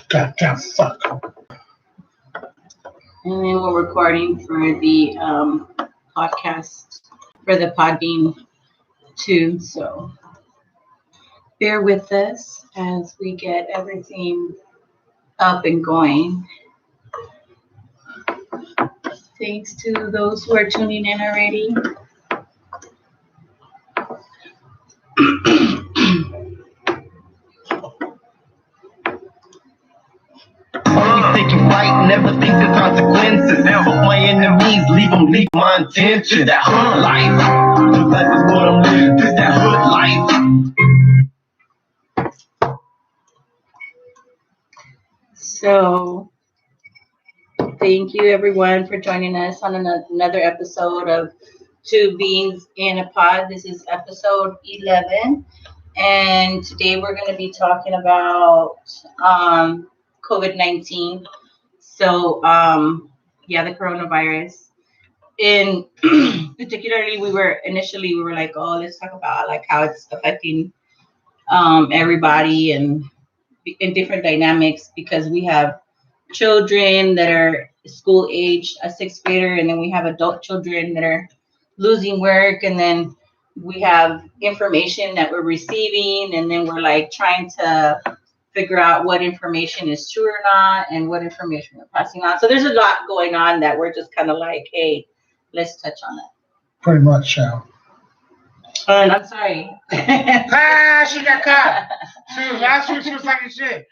Goddamn fuck. And then we're recording for the podcast for the Podbean too. So bear with us as we get everything up and going. Thanks to those who are tuning in already. Always thinking right, never think the consequences. Fuck my enemies, leave my intention. That hood life, life is what I'm living. This that hood life. So, thank you everyone for joining us on another episode of Two Beans in a Pod. This is episode 11, and today we're going to be talking about COVID-19. So, the coronavirus. In particularly, we were like, oh, let's talk about like how it's affecting everybody and in different dynamics, because we have children that are school age, a sixth grader, and then we have adult children that are losing work, and then we have information that we're receiving, and then we're like trying to figure out what information is true or not and what information we're passing on. So there's a lot going on that we're just kind of like, hey, let's touch on it. Pretty much, yeah. And I'm sorry. She got caught. Last week she was talking shit.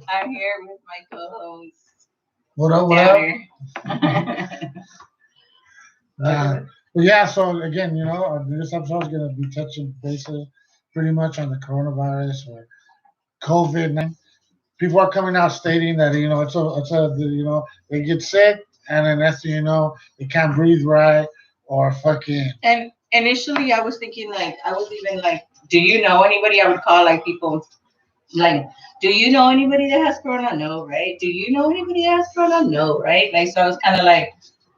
I'm here with my co-host. What up? Yeah, so again, this episode is going to be touching bases pretty much on the coronavirus or COVID-19. People are coming out stating that, they get sick and then next thing you know, they can't breathe right or fucking. And initially I was thinking do you know anybody? I would call like people like, do you know anybody that has corona? No, right? Do you know anybody that has corona? No, right? Like, so I was kind of like,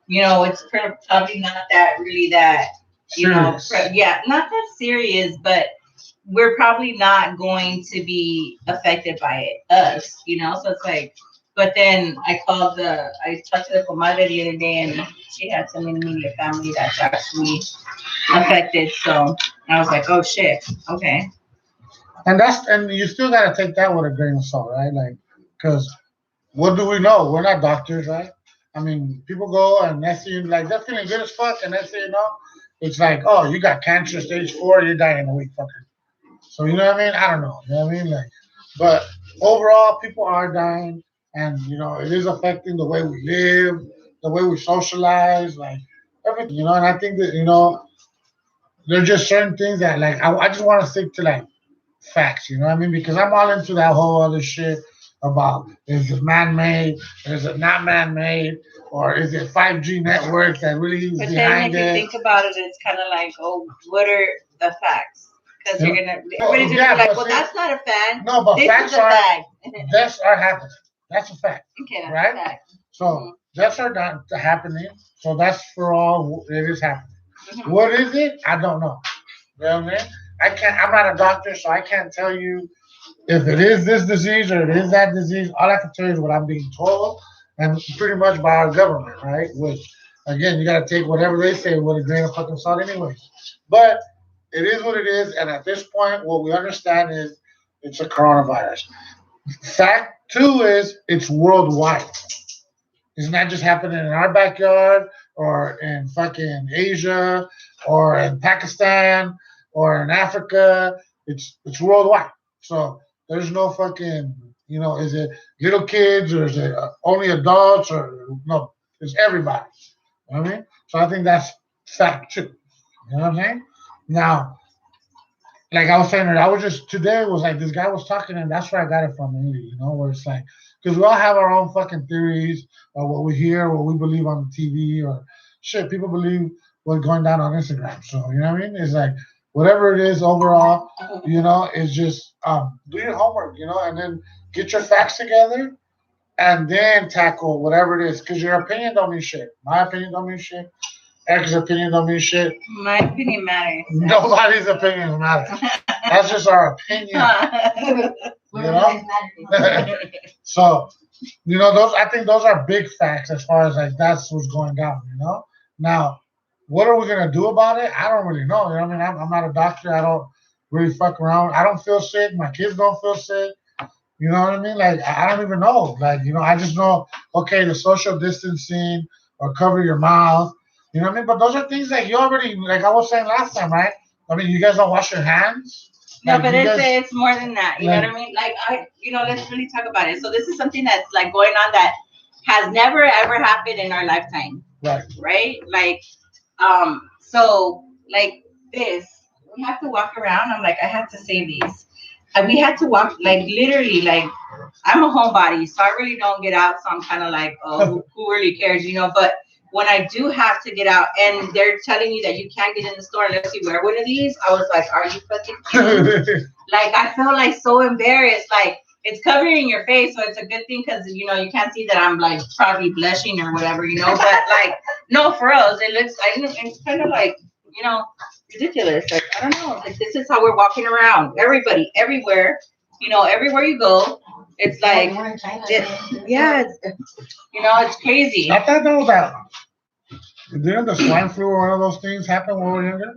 it's probably not really that, serious. Not that serious, but we're probably not going to be affected by it, us, so it's like, but then I talked to the comadre the other day, and she had some immediate family that's actually affected, so I was like, oh shit, okay. And you still got to take that with a grain of salt, right? Like, because what do we know? We're not doctors, right? I mean, people go and they see like they're feeling good as fuck, and they say, it's like, oh, you got cancer stage 4, you're dying in a week, fucker. So you know what I mean? I don't know. You know what I mean? Like, but overall, people are dying, and it is affecting the way we live, the way we socialize, like everything. And I think that there's just certain things that like I just want to stick to like facts. You know what I mean? Because I'm all into that whole other shit about is it man-made, is it not man-made, or is it 5G network that really is behind it? But then if you think about it, it's kind of like, oh, what are the facts? Because everybody's gonna be like, well, that's not a fact. No, but facts are happening. That's a fact. Okay, that's right? A fact. So deaths are not happening. So that's for all it is happening. Mm-hmm. What is it? I don't know. You know what I mean? I'm not a doctor, so I can't tell you if it is this disease or it is that disease. All I can tell you is what I'm being told, and pretty much by our government, right? Which, again, you got to take whatever they say with a grain of fucking salt anyways. But it is what it is, and at this point, what we understand is it's a coronavirus. Fact 2 is it's worldwide. It's not just happening in our backyard or in fucking Asia or in Pakistan or in Africa. It's worldwide. So there's no fucking, is it little kids or is it only adults or no? It's everybody. You know what I mean? So I think that's fact 2. You know what I'm saying? Now, like I was saying, today was like this guy was talking, and that's where I got it from, really, where it's like, because we all have our own fucking theories or what we hear, what we believe on the TV or shit. People believe what's going down on Instagram. So, you know what I mean? It's like, whatever it is overall, it's just do your homework, and then get your facts together and then tackle whatever it is, because your opinion don't mean shit. My opinion don't mean shit. Eric's opinion don't mean shit. My opinion matters. Nobody's opinion matters. That's just our opinion. You know? So, those, I think those are big facts as far as like that's what's going down, Now, what are we gonna do about it? I don't really know. You know what I mean? I'm not a doctor. I don't really fuck around. I don't feel sick. My kids don't feel sick. You know what I mean? Like I don't even know. Like, I just know, okay, the social distancing or cover your mouth. You know what I mean? But those are things that you already, like I was saying last time, right? I mean, you guys don't wash your hands. No, Like, but you it's guys- it's more than that. You know what I mean? Like let's really talk about it. So this is something that's like going on that has never ever happened in our lifetime, right. right? Like, so like this, we have to walk around. I'm like, I have to say these. And we had to walk like literally like I'm a homebody, so I really don't get out. So I'm kind of like, oh, who really cares, But when I do have to get out and they're telling you that you can't get in the store unless you wear one of these, I was like, are you fucking kidding me? Like, I felt like so embarrassed. Like, it's covering your face, so it's a good thing because, you can't see that I'm like probably blushing or whatever, But like, no, for us, it looks, it's kind of like, ridiculous. Like, I don't know. Like, this is how we're walking around. Everybody, everywhere, everywhere you go, it's like, it's crazy. I thought though that didn't the swine flu or one of those things happen when we were younger?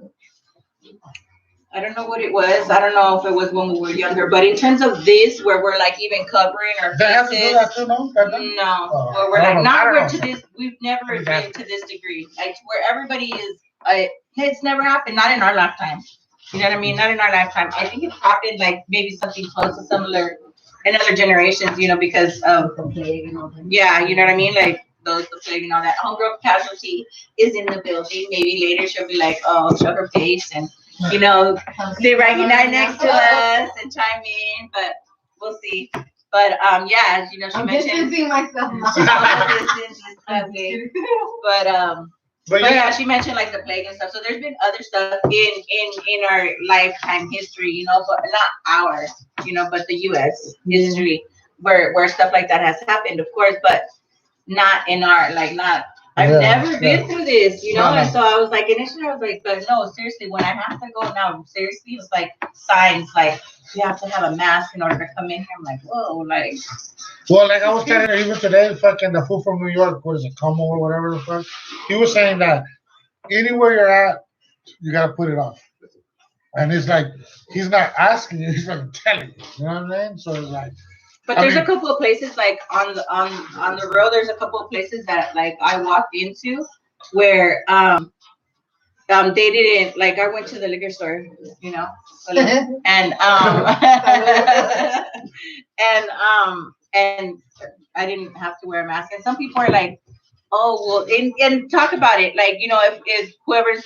I don't know what it was. I don't know if it was when we were younger, but in terms of this, where we're like even covering our They have to do faces, that too, no? no, Oh, where we're I like don't know. I not don't we're know. to this. We've never Exactly. been to this degree, like where everybody is. It's never happened. Not in our lifetime. You know what I mean? Not in our lifetime. I think it's happened like maybe something close to similar in other generations. Because of yeah, you know what I mean? Like the plague and all that. Homegirl casualty is in the building. Maybe later she'll be like, oh, show her face and sit right next to us and chime in. But we'll see. But yeah, she mentioned. myself. But yeah, she mentioned like the plague and stuff. So there's been other stuff in our lifetime history, but not ours, but the U.S. history where stuff like that has happened, of course, but not in our not. I've never been through this, and so I was like, initially I was like, but no, seriously, when I have to go now, seriously, it's like signs like you have to have a mask in order to come in here. I'm like, whoa, like. Well, like I was telling you, even today, fucking the fool from New York, what is it, Como or whatever the fuck, he was saying that anywhere you're at, you gotta put it on. And it's like, he's not asking you, he's like telling you. You know what I'm saying? So it's like. But there's a couple of places like on the road. There's a couple of places that like I walked into where they didn't like. I went to the liquor store, and and I didn't have to wear a mask. And some people are like, oh well, and talk about it like if whoever's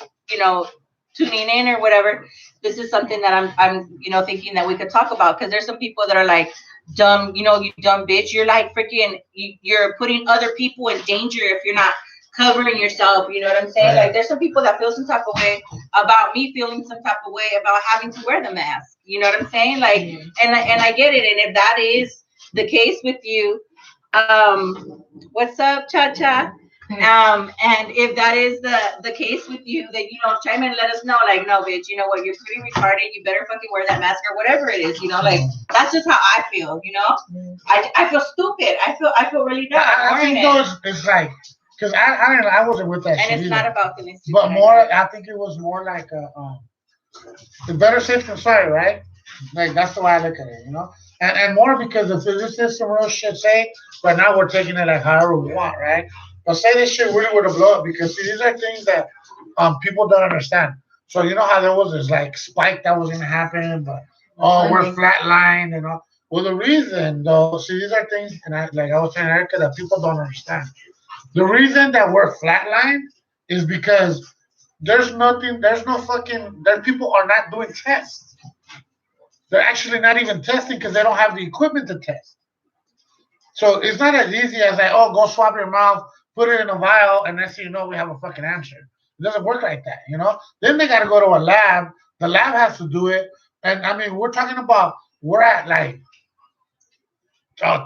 tuning in or whatever, this is something that I'm thinking that we could talk about because there's some people that are like dumb, you dumb bitch. You're like freaking, you're putting other people in danger if you're not covering yourself. You know what I'm saying? Like there's some people that feel some type of way about me feeling some type of way about having to wear the mask. You know what I'm saying? Like, and I get it. And if that is the case with you, what's up, Cha Cha? And if that is the case with you, that chime in and let us know, like, no, bitch, you know what, you're pretty retarded, you better fucking wear that mask or whatever it is, like that's just how I feel, I feel stupid. I feel really dumb. I think it's like because I wasn't with that. And shit it's either. not about feeling stupid. But more, I think it was more like the better safe than sorry, right? Like that's the way I look at it, and more because if this is some real shit, say, but now we're taking it like however we want, right? But say this shit really would have blown up because see, these are things that people don't understand. So you know how there was this like spike that was gonna happen, but we're flatlined and all. Well, the reason though, see, these are things, and I was telling Erica that people don't understand. The reason that we're flatlined is because there's no fucking, people are not doing tests. They're actually not even testing because they don't have the equipment to test. So it's not as easy as like, oh, go swab your mouth, put it in a vial, and next thing you know, we have a fucking answer. It doesn't work like that, Then they got to go to a lab. The lab has to do it. And I mean, we're talking about, we're at like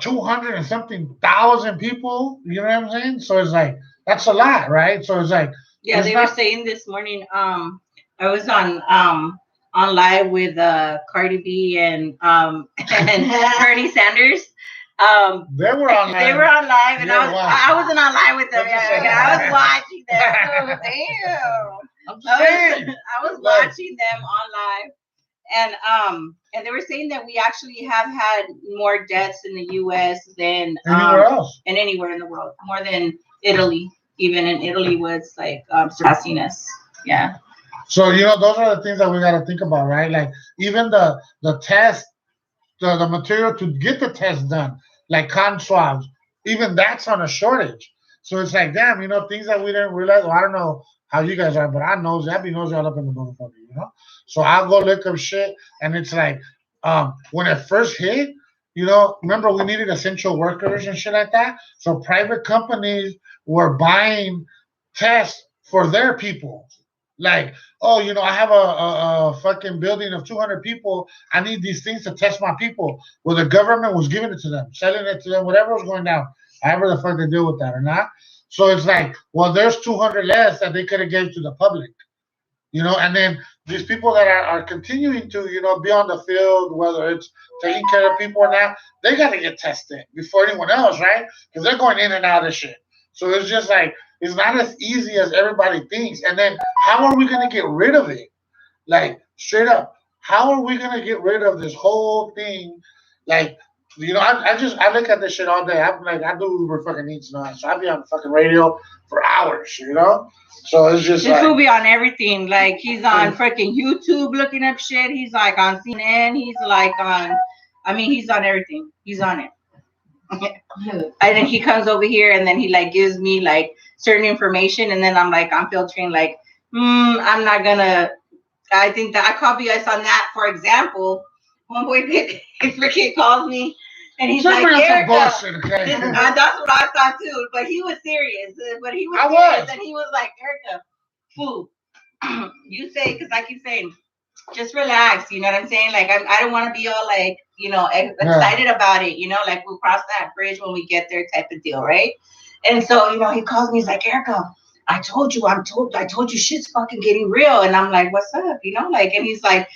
200 and something thousand people, you know what I'm saying? So it's like, that's a lot, right? So it's like, Yeah, It's they were not- saying this morning. I was on live with Cardi B and and Bernie Sanders. They were on. They were on live, and Yeah, I wasn't on live with them. That's just Yeah, like- I was watching them. Damn. I'm saying. I was Like- watching them on live, and they were saying that we actually have had more deaths in the U.S. than Anywhere else. and anywhere in the world, more than Italy. Even in Italy was like surpassing us. Yeah. So those are the things that we got to think about, right? Like even the test, the material to get the test done, like cotton swabs, even that's on a shortage. So it's like, damn, things that we didn't realize. Well, I don't know how you guys are, but I be nosy all up in the motherfucker, So I'll go look up shit, and it's like, when it first hit, remember we needed essential workers and shit like that. So private companies were buying tests for their people. Like, oh, I have a fucking building of 200 people. I need these things to test my people. Well, the government was giving it to them, selling it to them, whatever was going down. However the fuck they deal with that or not. So it's like, well, there's 200 less that they could have gave to the public. And then these people that are continuing to, be on the field, whether it's taking care of people or not, they got to get tested before anyone else, right? Because they're going in and out of shit. So it's just like, it's not as easy as everybody thinks. And then how are we going to get rid of it? Like, straight up, how are we going to get rid of this whole thing? Like, I look at this shit all day. I'm like, I do Uber fucking Eats now. So I be on the fucking radio for hours, So it's just This like, will be on everything. Like he's on freaking YouTube looking up shit. He's like on CNN. He's like on. He's on everything. He's on it. And then he comes over here and then he like gives me like certain information, and then I'm filtering like, I'm not gonna. I think that I copy us on that. For example, one boy freaking calls me. And he's just like, bring up some Erica, bullshit, okay? that's what I thought too. But he was serious. And he was, and he was like, Erica, fool, you say, because I keep saying, just relax. You know what I'm saying? Like, I don't want to be all like, excited about it. Like we'll cross that bridge when we get there, type of deal, right? And so, he calls me. He's like, Erica, I told you, shit's fucking getting real. And I'm like, what's up? And he's like,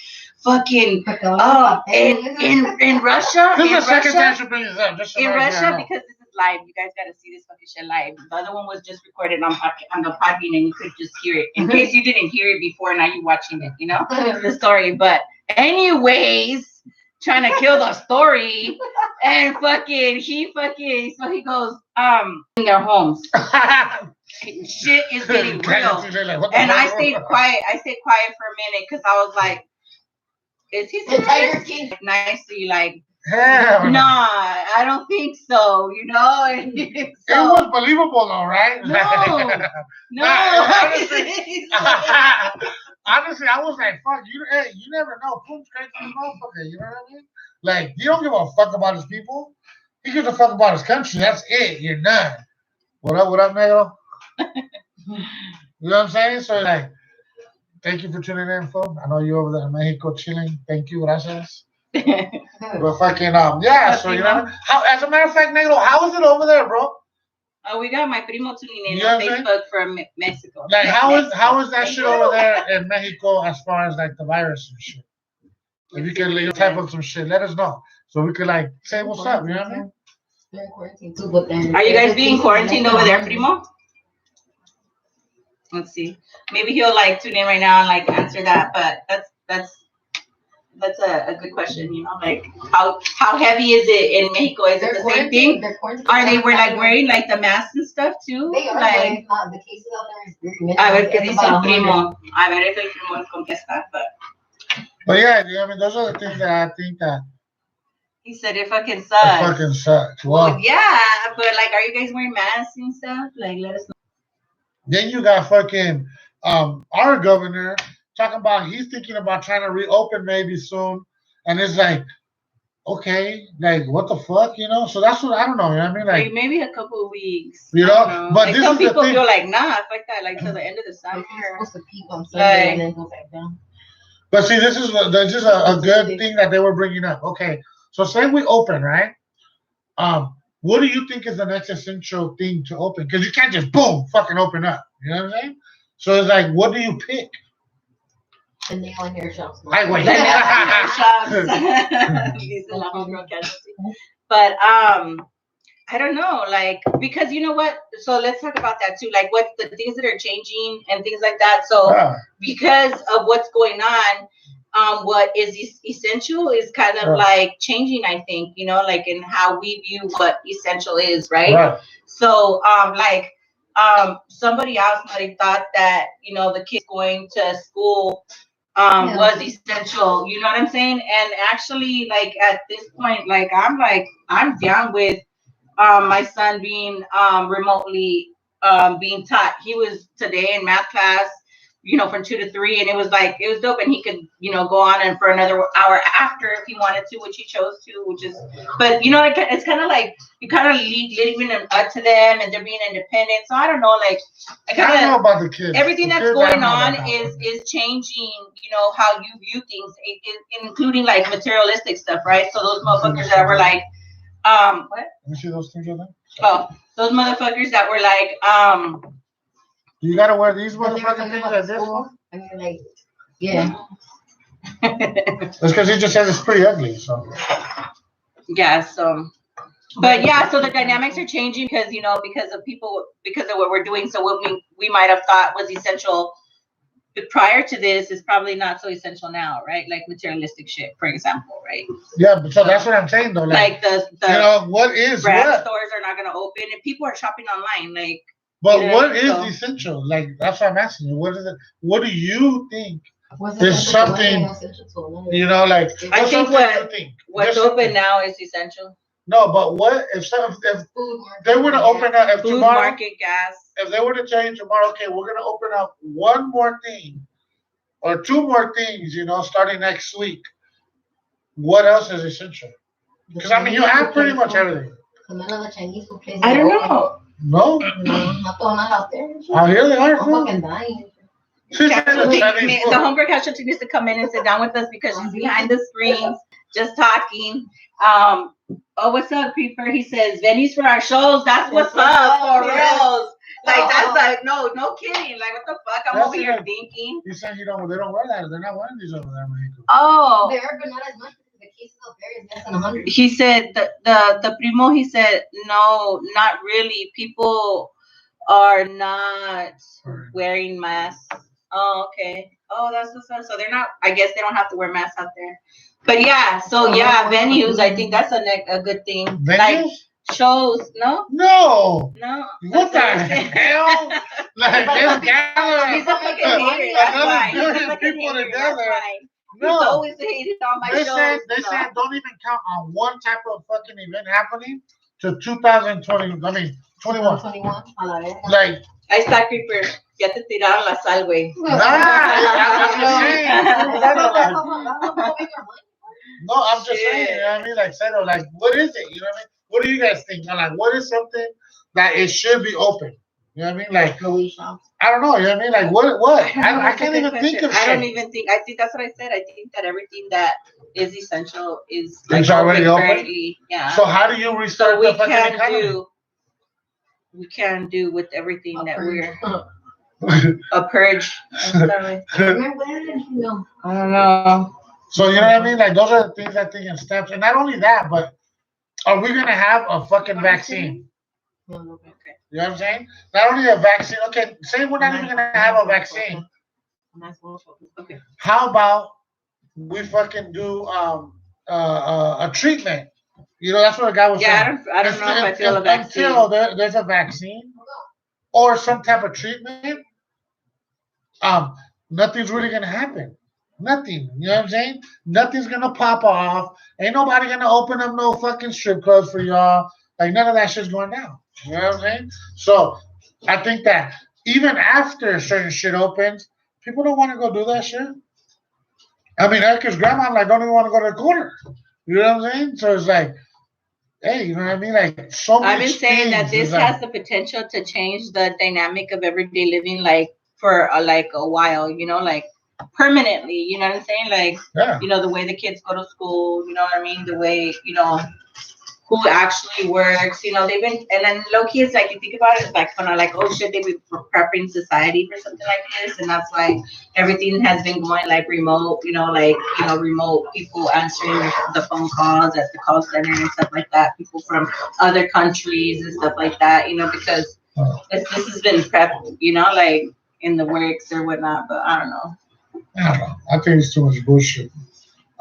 fucking in Russia, because this is live. You guys got to see this fucking shit live. The other one was just recorded on the Podbean, and you could just hear it. In case you didn't hear it before, now you're watching it. The story. But anyways, trying to kill the story, and so he goes in their homes. Shit is getting real, and I stayed quiet. For a minute because I was like, is he serious? Nicely, like, hell, nah, I don't think so. And it was believable though, right? No. Honestly, I was like, fuck, you never know. Putin's crazy motherfucker, you know what I mean? Like, he don't give a fuck about his people. He gives a fuck about his country. That's it. You're done. What up, Negro? You know what I'm saying? So, like, thank you for tuning in, folks. I know you're over there in Mexico chilling. Thank you, gracias. But fucking, yeah, so, how, as a matter of fact, Negro, how is it over there, bro? We got my primo tuning in on Facebook from Mexico. Like, how is that shit over there in Mexico as far as, like, the virus and shit? If you can type up some shit, let us know. So we could, like, say what's up, you know what I mean? Are you guys being quarantined over there, primo? Let's see. Maybe he'll like tune in right now and like answer that. But that's a good question. Like how heavy is it in Mexico? Is it the same thing? Are they wearing like the masks and stuff too? They are, like the cases out there is very minimal. a ver qué It's dice about el 100. primo. A ver if el primo contesta. But yeah, I mean, those are the things that I think that He said it fucking it sucks. fucking sucks. Well, Well, yeah, but like, are you guys wearing masks and stuff? Like, let us know. then you got fucking our governor talking about he's thinking about trying to reopen maybe soon, and it's like, okay, like what the fuck, So that's what I don't know. You know what I mean? Like Maybe a couple of weeks. You know, I don't know. but like this some is the people thing. feel like nah, fuck that, like till the end of the summer. Like, he's supposed to peak on Sunday and then go back down. But see, this is a good thing that they were bringing up. Okay, so say we open, right? What do you think is the next essential thing to open? Because you can't just boom, fucking open up. You know what I'm saying? So it's like, what do you pick? The nail in your shops. Ay, güey. The shops. These are not homegirl casualty. But I don't know, like, because you know what? So let's talk about that too. Like, what the things that are changing and things like that. So Yeah. because of what's going on, what is essential is kind of like changing. I think, you know, like in how we view what essential is, right? Right. So somebody else might have thought that, you know, the kids going to school was essential. You know what I'm saying? And actually, like at this point, like I'm down with my son being remotely being taught. He was today in math class, you know, from 2 to 3, and it was dope. And he could, you know, go on and for another hour after if he wanted to, which he chose to, which is, but you know, it's kind of like you kind of leaving them up to them, and they're being independent. So I don't know, like I don't know about the kids. Everything The that's kids, I going don't know on about is changing, you know, how you view things, including like materialistic stuff, right? So those motherfuckers that were like, what? You see those things on there? Oh, those motherfuckers that were like, You gotta wear these When they were motherfucking talking things about like the this school, one? and you're like, yeah. That's because he just said it's pretty ugly, so. yeah, so. But yeah, so the dynamics are changing because, you know, because of what we're doing. So what we might have thought was essential prior to this is probably not so essential now, right? Like materialistic shit, for example, right? Yeah, but so that's what I'm saying though. Like the you know, what is brand what? stores are not going to open, and people are shopping online. Like, But you know what what I is mean? So- essential? Like, that's what I'm asking you. What is it? What do you think? Was There's essential to something- one, essential to another. You know, like, I what's think something you think? what's There's open something. now is essential. No, but what if Food market, they were to open up, if Food, tomorrow, market, gas. if they were to tell you tomorrow, okay, we're gonna open up one more thing or two more things, you know, starting next week. What else is essential? the Because I mean, you Chinese have food pretty place, much everything. so none of the Chinese food places I are don't open. know. No, No, not out there. out here they are. I'm Food. fucking dying. She said the Casualty, Chinese the food. homegirl casualty needs to come in and sit down with us because she's behind the screens just talking. Oh, what's up, Creeper? He says venues for our shows. That's what's up, for reals. Like that's like no kidding. Like what the fuck? I'm That's over here it. thinking. You saying they don't wear that? They're not wearing these over there, Mexico. Oh, There, but not as much because the cases of there is less than 100. he said the primo. He said no, not really. People are not wearing masks. Oh, okay. Oh, that's what's up. So they're not. I guess they don't have to wear masks out there. But yeah, so yeah, venues. I think that's a good thing. Like Venues? shows. No, No. What the That's hell? Like this He's a fucking hater. That's why. He's a Another fucking people hater. together. That's why. He's No. always hated on my They shows. said No. don't even count on one type of fucking event happening to 2020. I mean 21. 21. A la vez. Like Ahí está, Creeper. Ya te tiraron la sal, güey. I'm just saying. Like, No, I'm just saying. You know what I mean? Like settle. Like what is it? You know what I mean? What do you guys think? Like what is something that it should be open? You know what I mean? Like Louis shops. I don't know. You know what I mean? Like what? I That's a can't good even think question. of I don't shit. even think. I think that's what I said. I think that everything that is essential is It's already open? currently. Yeah. So how do you restart So we the fucking can economy? do with everything A that purge. we're a purge. I'm sorry. No. I don't know. So you know what I mean? Like those are the things I think in steps. And not only that, but are we gonna have a fucking vaccine? You know what I'm saying? Not only a vaccine. Okay, say we're not even gonna have a vaccine. Okay. How about we fucking do a treatment? You know, that's what a guy was Yeah, saying. I don't know if I feel a vaccine. Until there's a vaccine or some type of treatment, nothing's really gonna happen. Nothing. You know what I'm saying? Nothing's gonna pop off. Ain't nobody gonna open up no fucking strip clubs for y'all. Like none of that shit's going down. You know what I'm saying? So I think that even after certain shit opens, people don't want to go do that shit. I mean, Erica's grandma like don't even want to go to the corner. You know what I'm saying? So it's like, hey, you know what I mean? Like so many I've been saying that things this is like- has the potential to change the dynamic of everyday living, like for like a while. You know, like permanently. You know what I'm saying? Like yeah. you know the way the kids go to school. You know what I mean? The way who actually works. You know, they've been, and then low key, it's like you think about it, it's like kind of like, oh shit, they've been prepping society for something like this, and that's like everything has been going like remote. You know, like remote people answering the phone calls at the call center and stuff like that. People from other countries and stuff like that. You know, because this has been prepped. You know, like in the works or whatnot. But I don't know. I don't know. I think it's too much bullshit.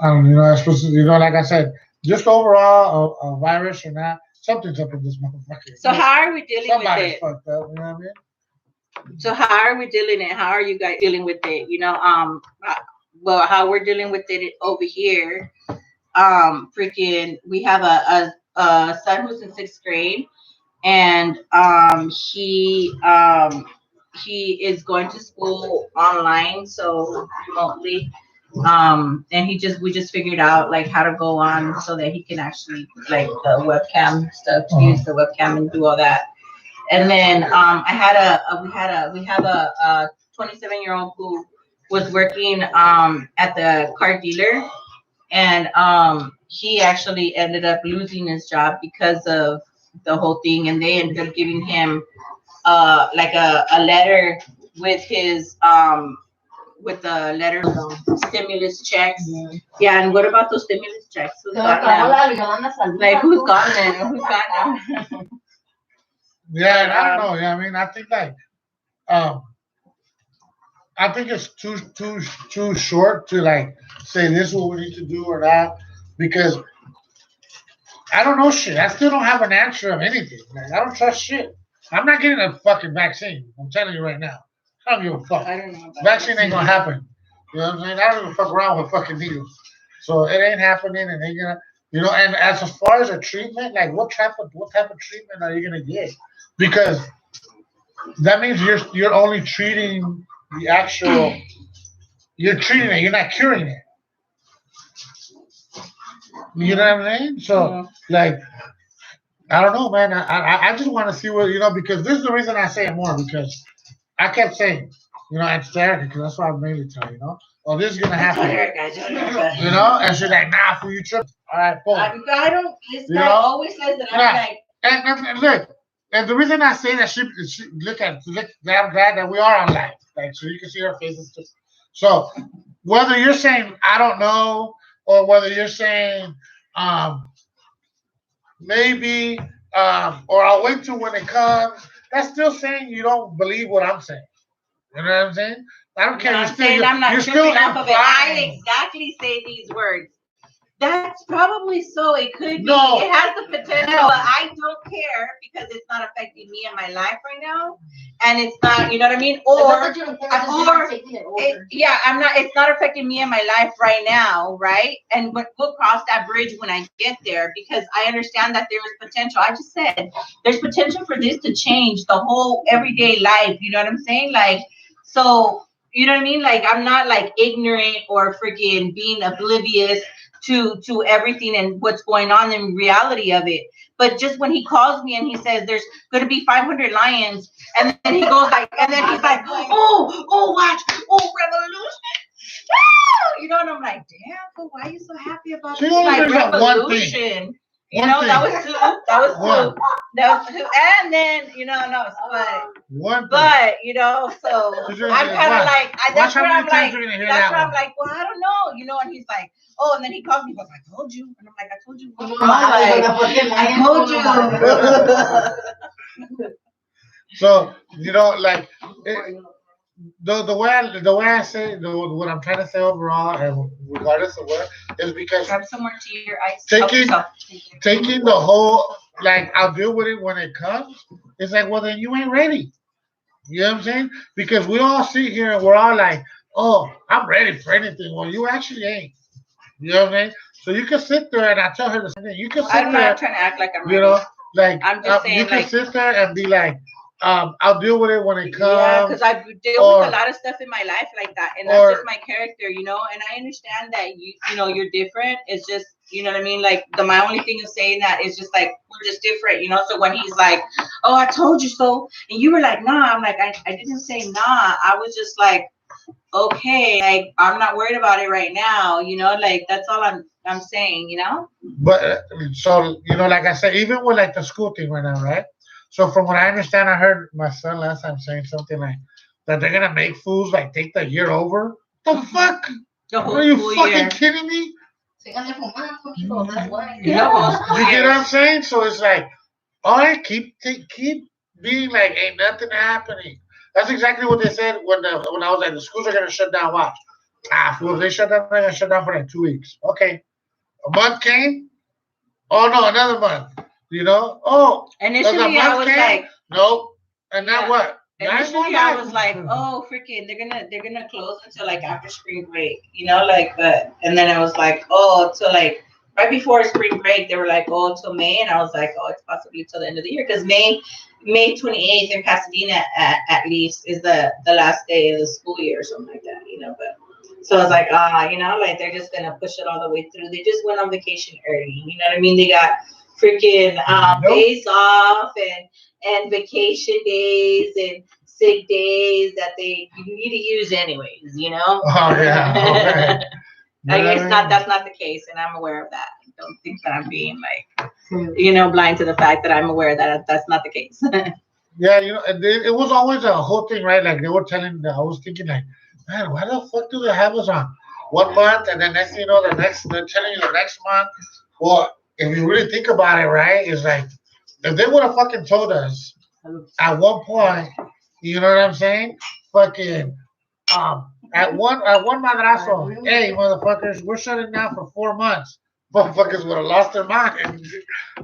You know, especially, you know, like I said, just overall, a virus or not, something's up in this motherfucker. So how are we dealing with Somebody's it? fucked up. You know what I mean? So how are we dealing it? How are you guys dealing with it? You know, well, how we're dealing with it over here. Freaking, we have a son who's in 6th grade, and he is going to school online, so remotely. And we just figured out like how to go on so that he can actually like the webcam stuff to use the webcam and do all that. And then we have a 27-year-old who was working at the car dealer, and he actually ended up losing his job because of the whole thing, and they ended up giving him like a letter with his with the letter of stimulus checks. Yeah, and what about those stimulus checks? Who's gotten them? Like who's gotten them? Who's gotten them? Yeah, and I don't know. Yeah, I mean, I think like, um, I think it's too short to like say this is what we need to do or that because I don't know shit. I still don't have an answer of anything. Like, I don't trust shit. I'm not getting a fucking vaccine. I'm telling you right now. I don't give a fuck. I don't know. Vaccine ain't gonna happen. You know what I'm saying? I don't even fuck around with fucking needles. So it ain't happening, and they gonna, you know. And as far as a treatment, like what type of treatment are you gonna get? Because that means you're only treating the actual. You're treating it. You're not curing it. You know what I mean? So like, I don't know, man. I just want to see what because this is the reason I say it more because I kept saying, and to Erica, because that's what I mainly tell oh, this is gonna happen, and she's like, nah, for you trip. All right, boom. I don't. This guy always says that. I'm like, and look, and the reason I say that she look. I'm glad that we are on live, like so you can see her faces. So whether you're saying I don't know, or whether you're saying maybe or I'll wait till when it comes, that's still saying you don't believe what I'm saying. You know what I'm saying? I don't care. I'm not tripping off of it. I exactly say these words. That's probably so. It could be. No. It has the potential, but I don't care because it's not affecting me in my life right now, and it's not. You know what I mean? Yeah, I'm not. It's not affecting me in my life right now, right? And we'll cross that bridge when I get there because I understand that there is potential. I just said there's potential for this to change the whole everyday life. You know what I'm saying? Like, so you know what I mean? Like, I'm not like ignorant or freaking being oblivious to everything and what's going on in reality of it. But just when he calls me and he says there's going to be 500 lions, and then he goes like, and then he's like, watch, revolution. You know, and I'm like, damn, but why are you so happy about this? Like revolution. That was two. And then, but so I'm kind of like, that's where I'm like, well, I don't know, and he's like, oh, and then he calls me, but I told you, and I'm like, I told you, I told you. So, like, the way I say what I'm trying to say overall, and regardless of what, is because grab somewhere to your ice. Taking the whole I'll deal with it when it comes. It's like, well, then you ain't ready. You know what I'm saying? Because we all sit here and we're all like, oh, I'm ready for anything. Well, you actually ain't. You know what I mean? So you can sit there and I tell her the same thing. You can sit I'm there. not trying to act like I'm ready. I'm just saying, you can sit there and be like, I'll deal with it when it comes. Yeah, because I deal with a lot of stuff in my life like that, and that's just my character, And I understand that you're different. It's just, you know what I mean. Like my only thing of saying that is just like we're just different, So when he's like, "Oh, I told you so," and you were like, "Nah," I'm like, I didn't say nah. I was just like, okay, like I'm not worried about it right now, like that's all I'm saying. But so like I said, even with like the school thing right now, right? So from what I understand, I heard my son last time saying something like that they're gonna make fools like take the year over. The fuck? The whole Are you school fucking year. kidding me? Síganle fumando, chicos, that's why. The whole school You get year. what I'm saying? So it's like, all right, keep being like, ain't nothing happening. That's exactly what they said when I was like, the schools are gonna shut down. Watch, fools, they shut down. They're gonna shut down for like 2 weeks. Okay, a month came. Oh no, another month. Oh, Initially, I was like, nope. And now Yeah. what? 9 more initially I months. was like, oh, freaking, they're gonna close until like after spring break, but and then I was like, oh, so like right before spring break, they were like, oh, till May, and I was like, oh, it's possibly till the end of the year because May 28th in Pasadena at least is the last day of the school year or something like that, but. So I was like, like they're just gonna push it all the way through. They just went on vacation early. You know what I mean? They got freaking Nope. days off and vacation days and sick days that you need to use anyways. Oh yeah. Okay. I guess Yeah. that's not the case, and I'm aware of that. Don't think that I'm being like, blind to the fact that I'm aware that that's not the case. Yeah, and it was always a whole thing, right? Like they were telling, I was thinking, like, man, why the fuck do they have us on 1 month and then next, thing you know, they're telling you the next month. Well, if you really think about it, right, it's like if they would have fucking told us at one point, you know what I'm saying? Fucking, at one madrazo, hey, motherfuckers, we're shutting down for 4 months. Motherfuckers would have lost their mind.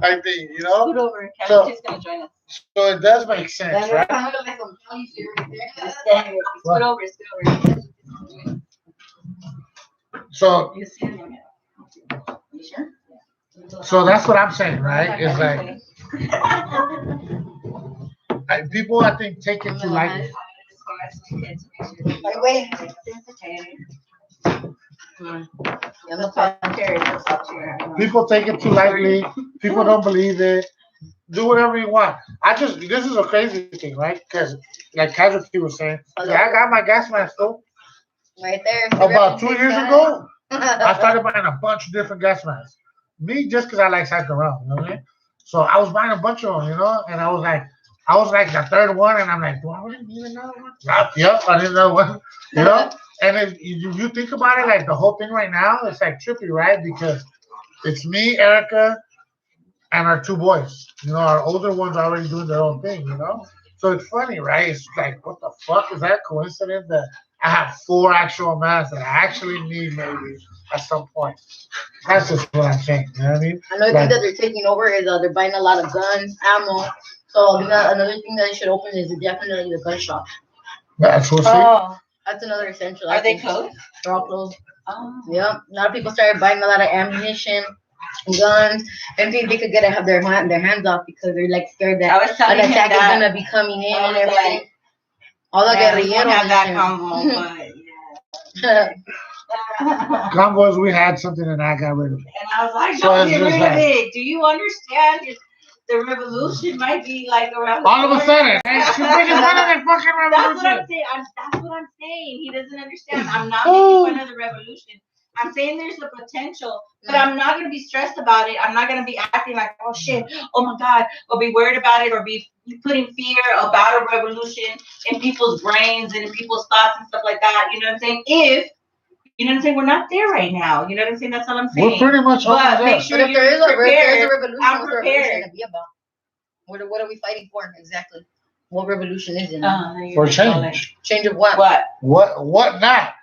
I think, Scoot over. So- Kevin's gonna join us. So it does make sense, That's right? kind of like some county shit right there. Scoot over. Scoot over. So You see him? You sure? So that's what I'm saying, right? It's like people, I think, take it too lightly. Ay, güey. People take it too lightly. People don't believe it. Do whatever you want. This is a crazy thing, right? Because, like Casualty was saying, yeah, I got my gas mask though. Right there. About 2 years ago, I started buying a bunch of different gas masks. Me, just because I like cycling around, you know what I mean? So I was buying a bunch of them, and I was like the third one, and I'm like, do I really need another one? Yep, I need another one, And if you think about it, like the whole thing right now, it's like trippy, right? Because it's me, Erica, and our two boys. Our older ones are already doing their own thing, So it's funny, right? It's like, what the fuck is that coincidence that I have 4 actual masks that I actually need maybe at some point? That's just what I'm saying. You know what I mean? Another thing that they're taking over is they're buying a lot of guns, ammo. So another thing that they should open is definitely the gun shop. That's what's Oh, That's another essential. are they closed? They're all closed. Oh. Yep. A lot of people started buying a lot of ammunition, guns, and think they could have their hands off because they're like scared I that was telling an him attack is that. gonna be coming in I and was everything. like, All the yeah, we guerrilleros. won't have that and convo, shit. but Convoys, we had something and I got rid of it. And I was like, So don't it's get just rid like- of it. Do you understand? The revolution might be like around the All of a corner. sudden, hey, she's making fun of the fucking That's what I'm revolution. saying. That's what I'm saying. He doesn't understand. I'm not making fun of the revolution. I'm saying there's a potential, but I'm not going to be stressed about it. I'm not going to be acting like, oh shit, oh my God, or be worried about it, or be putting fear about a revolution in people's brains and in people's thoughts and stuff like that. You know what I'm saying? You know what I'm saying? We're not there right now. You know what I'm saying? That's all I'm saying. We're pretty much But almost make there. sure But if there is you're a revolution, I'm what's the revolution prepared. gonna be about? What are we fighting for exactly? What revolution is it? For change. Change of what? What? What not?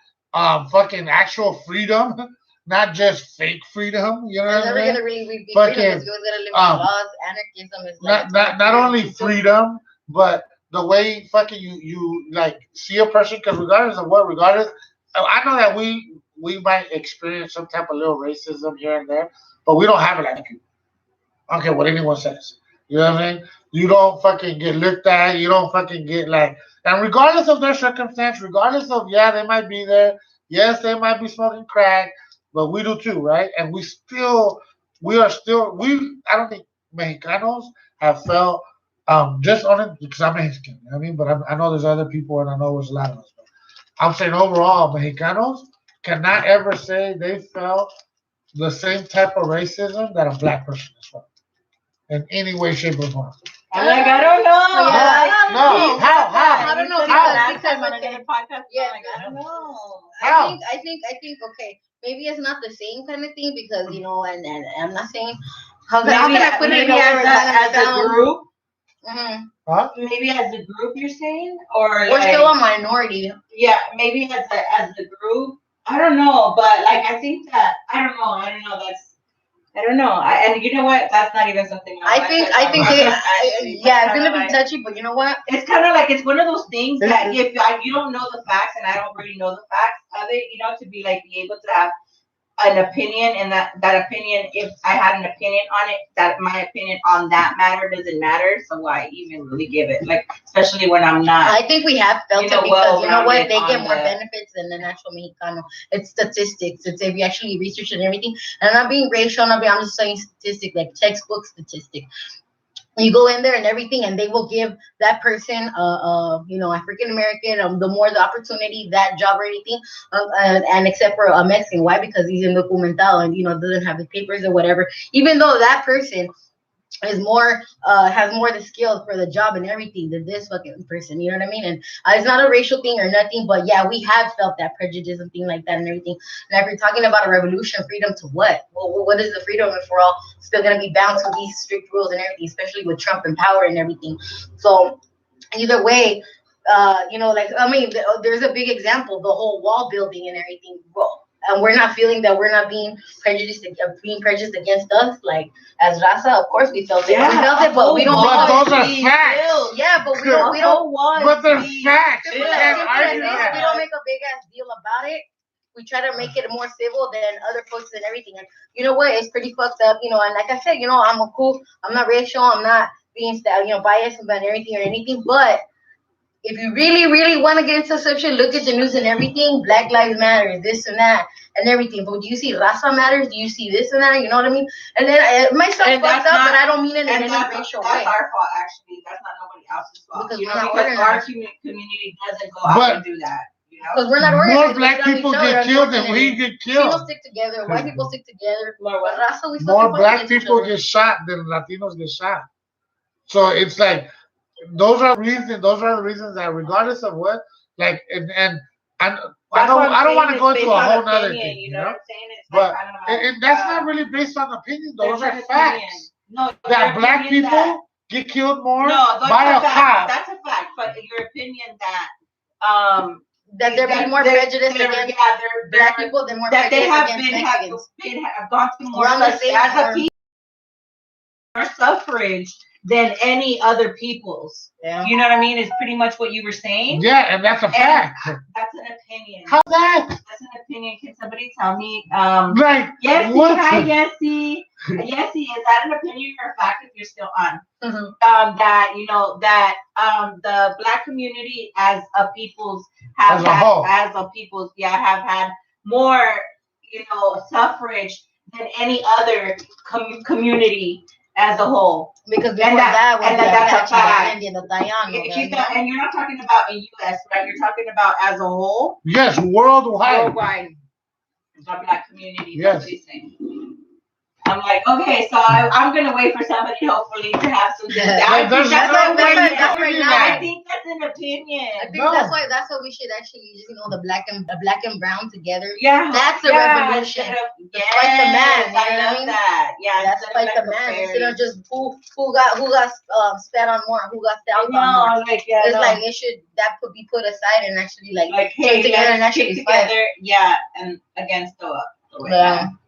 Fucking actual freedom, not just fake freedom. You know We're what never I mean? gonna really be Fucking, freedom. It's gonna live by laws. Anarchism is like Not only freedom, but the way fucking you like see a person. Because regardless, I know that we might experience some type of little racism here and there, but we don't have it like you. I don't care what anyone says. You know what I mean? You don't fucking get looked at. You don't fucking get like. And regardless of their circumstance, regardless of they might be there. Yes, they might be smoking crack, but we do too, right? And we are still. I don't think Mexicanos have felt just on it because I'm Mexican. You know what I mean, but I know there's other people, and I know there's a lot of us. I'm saying overall, Mexicanos cannot ever say they felt the same type of racism that a black person is felt in any way, shape, or form. I'm like, I don't know. Yeah. No, how? I don't know because okay. Podcast, Yeah. like, I don't know. How? I think okay. Maybe it's not the same kind of thing because and I'm not saying how can I put it in maybe a way as a group. Mm-hmm. Huh? Maybe as a group, you're saying, or We're like, still a minority. yeah, maybe as a group. I don't know, but like I think that I don't know. I don't know. And you know what? That's not even something. I think it's gonna be touchy, but you know what? It's kind of like it's one of those things that if you don't know the facts, and I don't really know the facts of it, to be able to have an opinion, and that opinion, if I had an opinion on it, that my opinion on that matter doesn't matter, so why even really give it? Like, especially when I'm not. I think we have felt it because you know what? They get more benefits than the natural Mexicano. It's statistics. It's if you actually research and everything. And I'm not being racial. I'm just saying statistics, like textbook statistics. You go in there and everything, and they will give that person, African American, the more the opportunity, that job or anything, and except for a Mexican. Why? Because he's indocumentado and doesn't have the papers or whatever. Even though that person is more has more the skills for the job and everything than this fucking person, you know what I mean? And it's not a racial thing or nothing, but yeah, we have felt that prejudice and thing like that and everything. And if you're talking about a revolution, freedom to what? Well, what is the freedom if we're all still gonna be bound to these strict rules and everything, especially with Trump in power and everything? So either way, there's a big example, the whole wall building and everything. Well, and we're not feeling that we're not being prejudiced against us, like as Raza. Of course, we felt it. Yeah, we felt it, but we don't. But those are facts. Yeah, but we don't. But they're facts. We You can't argue that. don't make a big ass deal about it. We try to make it more civil than other folks and everything. And you know what? It's pretty fucked up, And like I said, I'm not racial. I'm not being, biased about everything or anything, but if you really, really want to get into subject, look at the news and everything. Black Lives Matter, this and that, and everything. But do you see Raza Matters? Do you see this and that? You know what I mean? And then it might sound fucked up, but I don't mean it in any racial way. That's our fault, actually. That's not nobody else's fault. Because our community doesn't go out and do that. Because we're not organized. More black people get killed than we get killed. People stick together. White people stick together. More black people get shot than Latinos get shot. So it's like, those are the reasons that regardless of what, like, and I don't want to go into a whole nother thing, you know what I'm saying? But that's not really based on opinion. Those are facts. No, that black people get killed more by a cop. That's a fact. But your opinion that that there be more prejudice against black people than more that prejudice they have against Mexicans. have gone through more as a people, more suffrage than any other people's. Yeah. You know what I mean? Is pretty much what you were saying. Yeah, and that's a fact. That's an opinion. How's that? That's an opinion. Can somebody tell me? Like, Yessie, what? hi, Yessie. Yessie, is that an opinion or a fact if you're still on? Mm-hmm. That the black community as a people's have had more, suffrage than any other community as a whole. Because before that was that's a fact. And you're not talking about in U.S., right? You're talking about as a whole. Yes, worldwide. Worldwide. The black community. Yes. That's what he's saying. I'm like, okay, so I'm gonna wait for somebody hopefully to have some. I think that's an opinion. I think that's why we should actually use the black and brown together. Yeah, that's a revolution. Fight the man. I love that. Yeah, that's fight the man instead of just who got spat on more, who got spat on more. It should could be put aside and actually hey, together and actually fight. Yeah, and against the.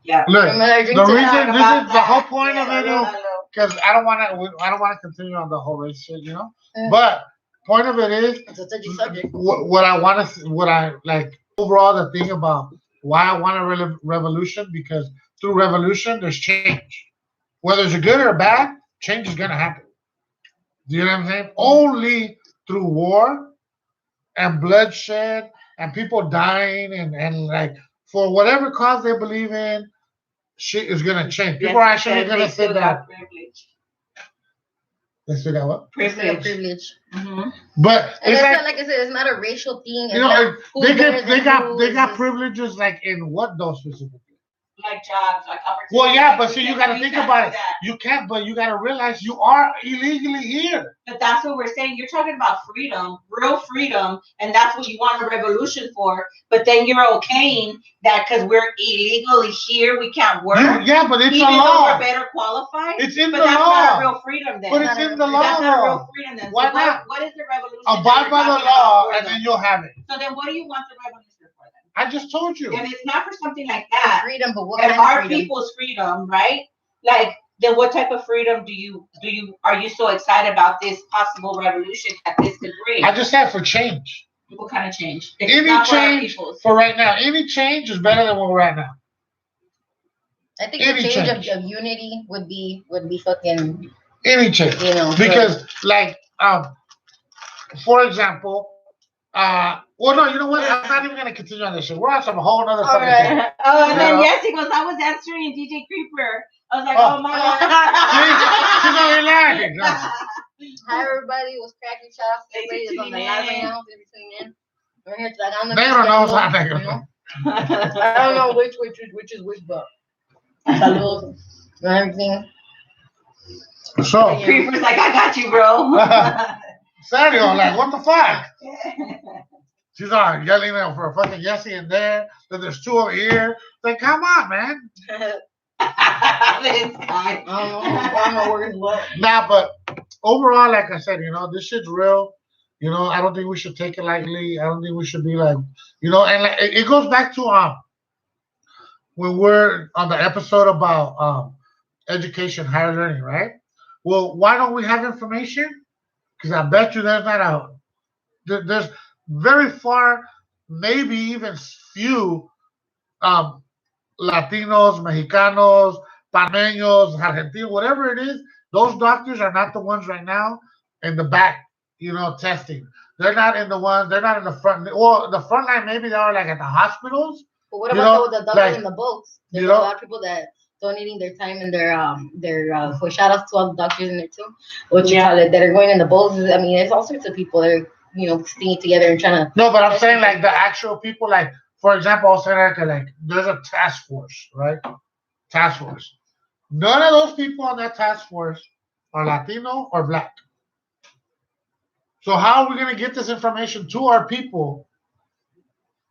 Yeah. Look, the reason this is the whole point of it is because I don't want to continue on the whole race shit, But point of it is it's a touchy subject. What I like overall the thing about why I want a revolution, because through revolution there's change, whether it's a good or a bad, change is gonna happen. Do you know what I'm saying? Only through war and bloodshed and people dying and like. For whatever cause they believe in, shit is gonna change. People are actually gonna say that. They still got what? Privilege. Mm-hmm. But And it's it's like, not, like I said, it's not a racial thing. It's you know, not who's better they than got who, they it's got just- privileges like in what though specifically? Like jobs, like opportunities. Well, yeah, but see, you got to can't think do about it. that. You can't, but you got to realize you are illegally here. But that's what we're saying. You're talking about freedom, real freedom, and that's what you want a revolution for. But then you're okaying that because we're illegally here, we can't work. Yeah, but it's even a though law. we're better qualified. It's in But the that's law. not real freedom then. But it's in the law. That's not real though. freedom then. Why So not? what is the revolution? that Abide you're by the talking about law, for and them? then you'll have it. So then what do you want the revolution for then? I just told you. If it's not for something like that, freedom, but what and kind of our freedom? people's freedom, right? Like, then what type of freedom are you so excited about this possible revolution that this could bring? I just said for change. What kind of change? If it's Any not for our change people's. for right now. Any change is better than what we're at now. I think Any the change change. of unity would be fucking, Any change. you know, Because like for example, well no, you know what? I'm not even gonna continue on this shit. We're on some whole nother All fucking right. thing. Oh, and then Yeah. yes, he goes, I was answering DJ Creeper. I was like, Oh. oh my She's god. already laughing. No. Hi everybody, was cracking shout out to everybody that's on the Tuning live right in. now. Thanks for tuning in. We're here to like on the Negro knows how you negro. know? I don't know which is which, but saludos and everything. So Creeper's like, I got you, bro. Sadio, like what the fuck? She's all yelling out for a fucking Yessie in there. Then there's two over here. Like, come on, man. This guy. I don't know where it's what. Nah, but overall, like I said, you know, this shit's real. You know, I don't think we should take it lightly. I don't think we should be like, you know, and like, it goes back to when we're on the episode about education, higher learning, right? Well, why don't we have information? Because I bet you there's not there's very far, maybe even few Latinos, Mexicanos, Paneños, Argentinos, whatever it is. Those doctors are not the ones right now in the back, you know, testing. They're not in the ones. They're not in the front. Well, the front line maybe they are like at the hospitals. But what You about know, the doctors like, in the boats? There's you know- a lot of people that donating their time and their for shout outs to all the doctors in there too. What you call it, that are going in the boats. I mean, there's all sorts of people that are, you know, sticking together and trying to. No, but I'm saying like the actual people, like for example, I'll say like there's a task force, right? Task force. None of those people on that task force are Latino or Black. So how are we gonna get this information to our people?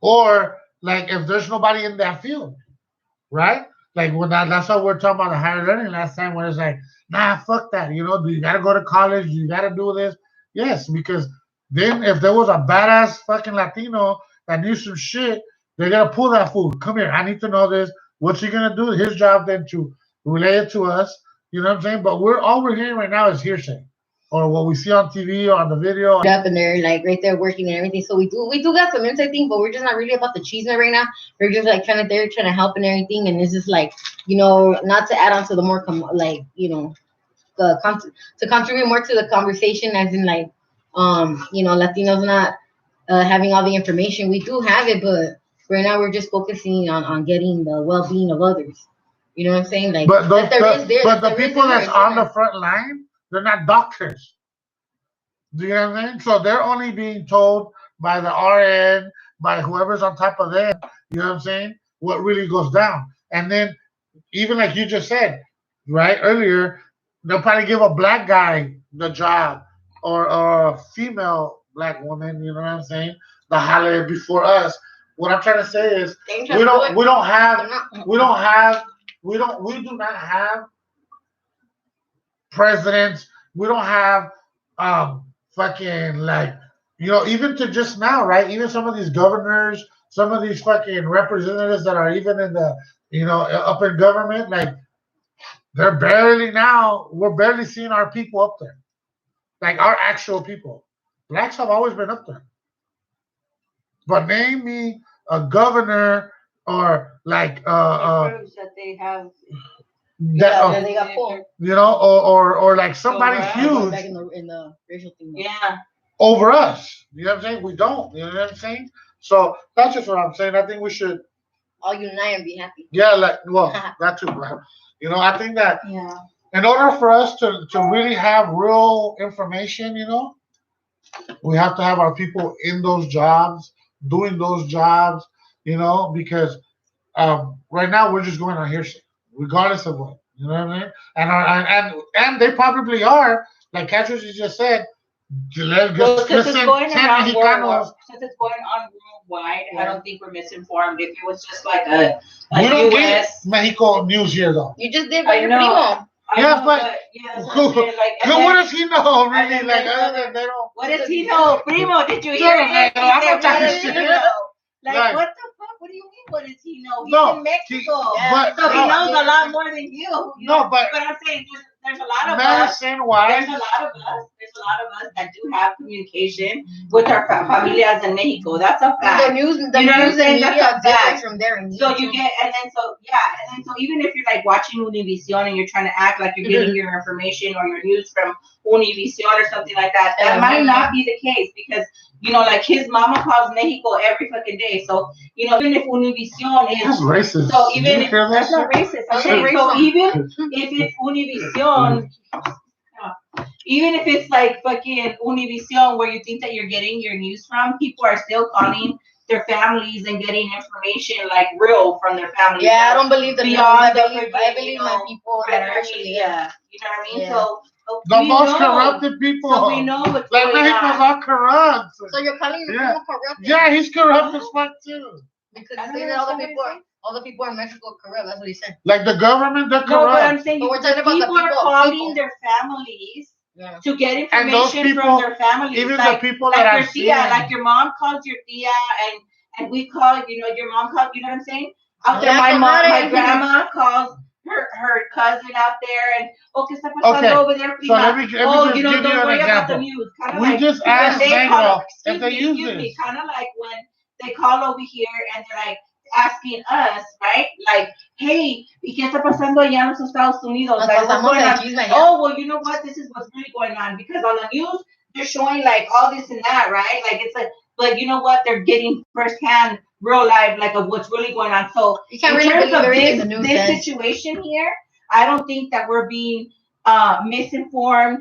Or like if there's nobody in that field, right? Like when that's what we're talking about the higher learning last time, when it's like, nah, fuck that. You know, you gotta go to college, you gotta do this. Yes, because then if there was a badass fucking Latino that knew some shit, they're gonna pull that fool. Come here, I need to know this. What's he gonna do? His job then to relay it to us. You know what I'm saying? But all we're hearing right now is hearsay. Or what we see on TV or on the video. Up and they're like right there working and everything. So we do got some insight thing, but we're just not really about the cheese right now. We're just like trying to help and everything, and it's just like, you know, not to add on to the more to contribute more to the conversation, as in like, you know, Latinos not having all the information. We do have it, but right now we're just focusing on getting the well-being of others. You know what I'm saying? Like, But the there is people that's there. on the front line, they're not doctors. Do you know what I mean? So they're only being told by the RN, by whoever's on top of them, you know what I'm saying, what really goes down. And then, even like you just said, right, earlier, they'll probably give a Black guy the job or a female Black woman, you know what I'm saying, the holler before us. What I'm trying to say is we do not have presidents. We don't have fucking like, you know, even to just now, right? Even some of these governors, some of these fucking representatives that are even in the, you know, up in government, like we're barely seeing our people up there. Like our actual people. Blacks have always been up there. But name me a governor or like proves that they have. that they got pulled. you know, or like somebody Right. huge Back in the racial thing. Yeah. over us. You know what I'm saying? We don't. You know what I'm saying? So that's just what I'm saying. I think we should, All unite and be happy. yeah, like, well, that too, bro. You know, I think that Yeah. in order for us to really have real information, we have to have our people in those jobs, doing those jobs, because right now we're just going on hearsay, regardless of what, you know what I mean? And they probably are, like Cassius just said, Well, since it's going 10 around Mexicanos. since it's going on worldwide, I don't think we're misinformed. If it was just like a We don't get US, Mexico news here though. You just did I by your know. primo. I Yeah, know, but yeah, that's what I'm saying, like, and What then- does he know, really? then Like, there's other than they don't. what does he know? Primo, did you Yo hear no it? sé, I'm not What talking does shit. he know? Like, Like- what the fuck? What do you mean? What does he know? He's No, in Mexico. but So he no, knows a lot more than you. No, but I'm saying there's a lot of us. medicine wise, There's a lot of us that do have communication with our familias in Mexico. That's a The fact. news, You know what I'm and saying? media That's a different fact. from there. And So you get, and then so even if you're like watching Univision and you're trying to act like you're getting your information or your news from Univision or something like that, that might not be the case because like his mama calls Mexico every fucking day. So even if Univision that's is racist. so Did even you if hear that's that not shit? racist, I'm saying, so even if it's Univision. Even if it's like fucking Univision where you think that you're getting your news from, people are still calling their families and getting information like real from their families. Yeah, I don't believe the news. Beyond I the believe freaking, my people that are actually media. You know what I mean? Yeah. So The we most know. corrupted people. So we know what's Like going Mexico's on. all corrupt. So you're calling your Yeah. people corrupt? Yeah, he's corrupt as fuck too. Because I you don't say that understand all the people in Mexico are corrupt. That's what he said. Like the government, they're No, but I'm corrupt. saying But we're the talking about the people are people- calling people. their families Yeah. to get And those information people, from their families. even like, the people like that your I've tia, seen. like your mom calls your tia, and we call, your mom calls, you know what I'm saying? Out there, Yeah, my mom, comadre. my grandma calls her cousin out there, and ¿qué está pasando Okay, over there, So prima? let me just Oh, give you don't worry an about the example. news. Kinda We like just when asked they Negro call, if they use this. kind of like when they call over here and they're like asking us, right? Like, hey, ¿y qué está pasando allá en los Estados Unidos? Nos Like, what's pasamos going el on? chisme allá. Oh, well, you know what? This is what's really going on because on the news they're showing like all this and that, right? Like it's like, but you know what? They're getting firsthand, real life, like of what's really going on. So You can't in really terms believe of everything the news this says. situation here, I don't think that we're being misinformed,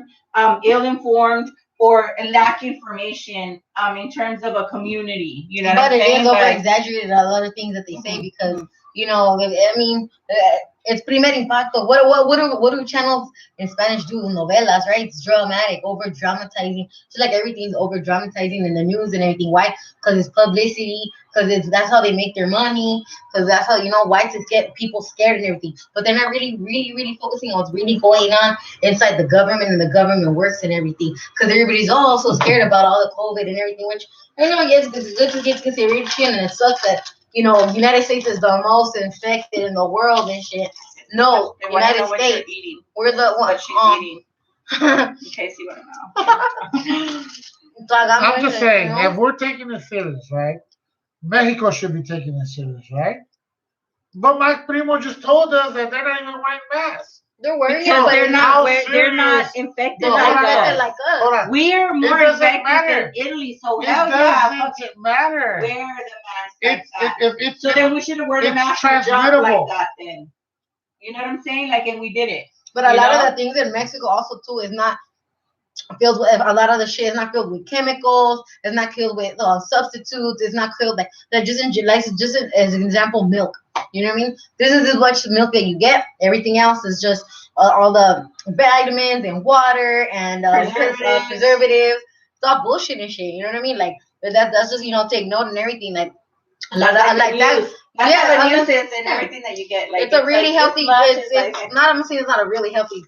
ill-informed, or lack information in terms of a community. You know what But I'm it saying? is over But- exaggerated a lot of things that they say because I mean it's primer impacto. What do channels in Spanish do? Novelas, right? It's dramatic, over dramatizing. Just like everything's over dramatizing in the news and everything. Why? Because it's publicity. Because that's how they make their money. Because that's how why to get people scared and everything. But they're not really, really, really focusing on what's really going on inside the government and the government works and everything. Because everybody's also scared about all the COVID and everything. Which yes, it's good to get consideration, and it sucks that United States is the most infected in the world and shit. No, They wanna United know what you're States. eating, We're the one. what she's eating. In case you want to know. I'm just saying, if we're taking it serious, right? Mexico should be taking it serious, right? But my primo just told us that they're not even wearing masks. They're worrying, Because but they're how not. They're not serious- infected they're No, like not infected us. like us. Hold on. We're more doesn't infected matter. than Italy, so It hell yeah, doesn't fucking matter. wear the mask. It's like that. it's So then we should have worn the it's mask and jumped like transmittable. that. Then you know what I'm saying? Like, and we did it. But a You lot know? of the things in Mexico also too is not filled with a lot of the shit is not filled with chemicals. It's not filled with substitutes. It's not filled that just as an example, milk. You know what I mean? This is as much milk that you get. Everything else is just all the vitamins and water and preservatives. It's all bullshit and shit. You know what I mean? Like that's just take note and everything. Like a lot of like that. That's Yeah, how I the mean, news is and everything that you get. Like it's a really like healthy. this much, It's like- not. I'm saying it's not a really healthy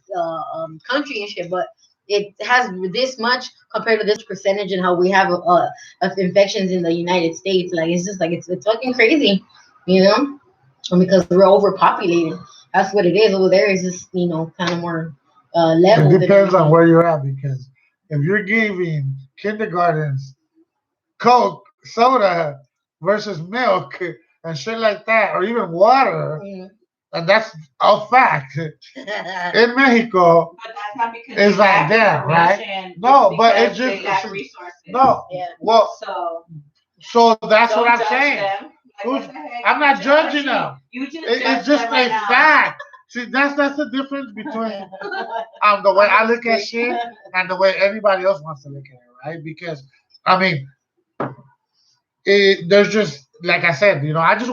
country and shit, but it has this much compared to this percentage and how we have of infections in the United States. Like it's just like it's fucking crazy, and because we're overpopulated. That's what it is over there. Is just kind of more level. It depends on where you're at, because if you're giving kindergartens Coke, soda versus milk and shit like that, or even water, and that's a fact. In Mexico, But that's not because It's they like lack that, right? information, No, it's but because it's just- they lack resources. no. Yeah. Well, So that's don't what I'm judge saying. them. Like, Who's- what the heck? I'm not You judging judge them. You just It's judge just them right a now. fact. See, that's the difference between the way I look at shit and the way everybody else wants to look at it, right? Because I mean, there's just like I said, I just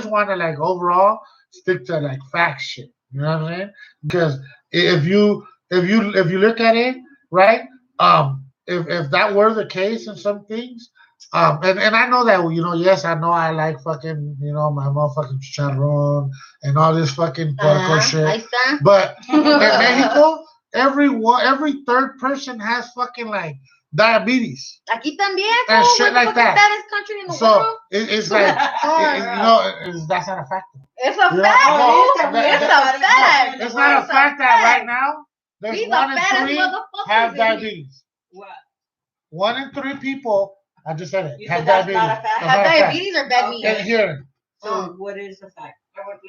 want to like overall stick to like fact shit. You know what I'm saying? Because if you look at it, right? If that were the case in some things, and I know that yes, I know I like fucking my motherfucking chicharrón and all this fucking puerco Ahí shit, está. but in Mexico, every third person has fucking like diabetes Aquí también. and fool. shit We're the like fucking that. fattest country in the So world. it's like that's not a fact. It's a You know, fact. no, fool. that- It's a that- fact. It's not a fact that right now there's We the 1 in fattest 3 motherfuckers have in here. diabetes. What? 1 in 3 people, I just said it, You have said that's diabetes. not a fact? That's Have not a fact. diabetes or bad meat? And here, So what is the fact? I don't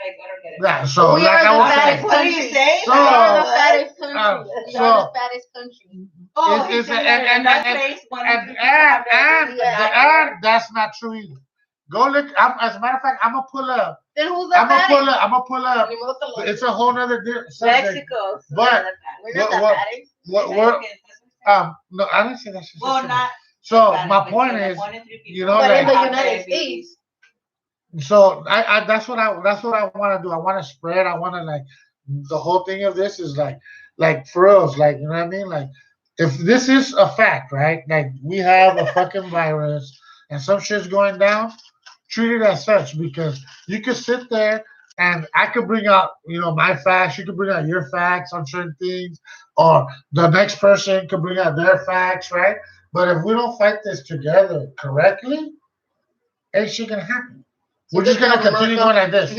get it. yeah. So We like are I the was fattest saying, What are you country. saying? So- We are the fattest country. We so- are the fattest country. Oh, It's- he's it's- saying and- that in and- that and- place, one and of the people have diabetes. Yeah. and that's not true either. Go look. As a matter of fact, I'm gonna pull up. Then who's the I'm gonna fattest? pull up. It's a whole nother subject. Mexico. So But- they're the fattest. We're not the what- fattest. What? No, I didn't say that shit. Well, not. So fattest, my but point like is, 1 in 3 people you know, But in like- the have United diabetes. States, so I that's what I want to do. I want to spread. I want to like the whole thing of this is like for us, like you know what I mean. Like if this is a fact, right? Like we have a fucking virus and some shit's going down, treat it as such because you could sit there and I could bring out my facts. You could bring out your facts on certain things, or the next person could bring out their facts, right? But if we don't fight this together correctly, ain't shit gonna happen. We're just gonna continue going like this.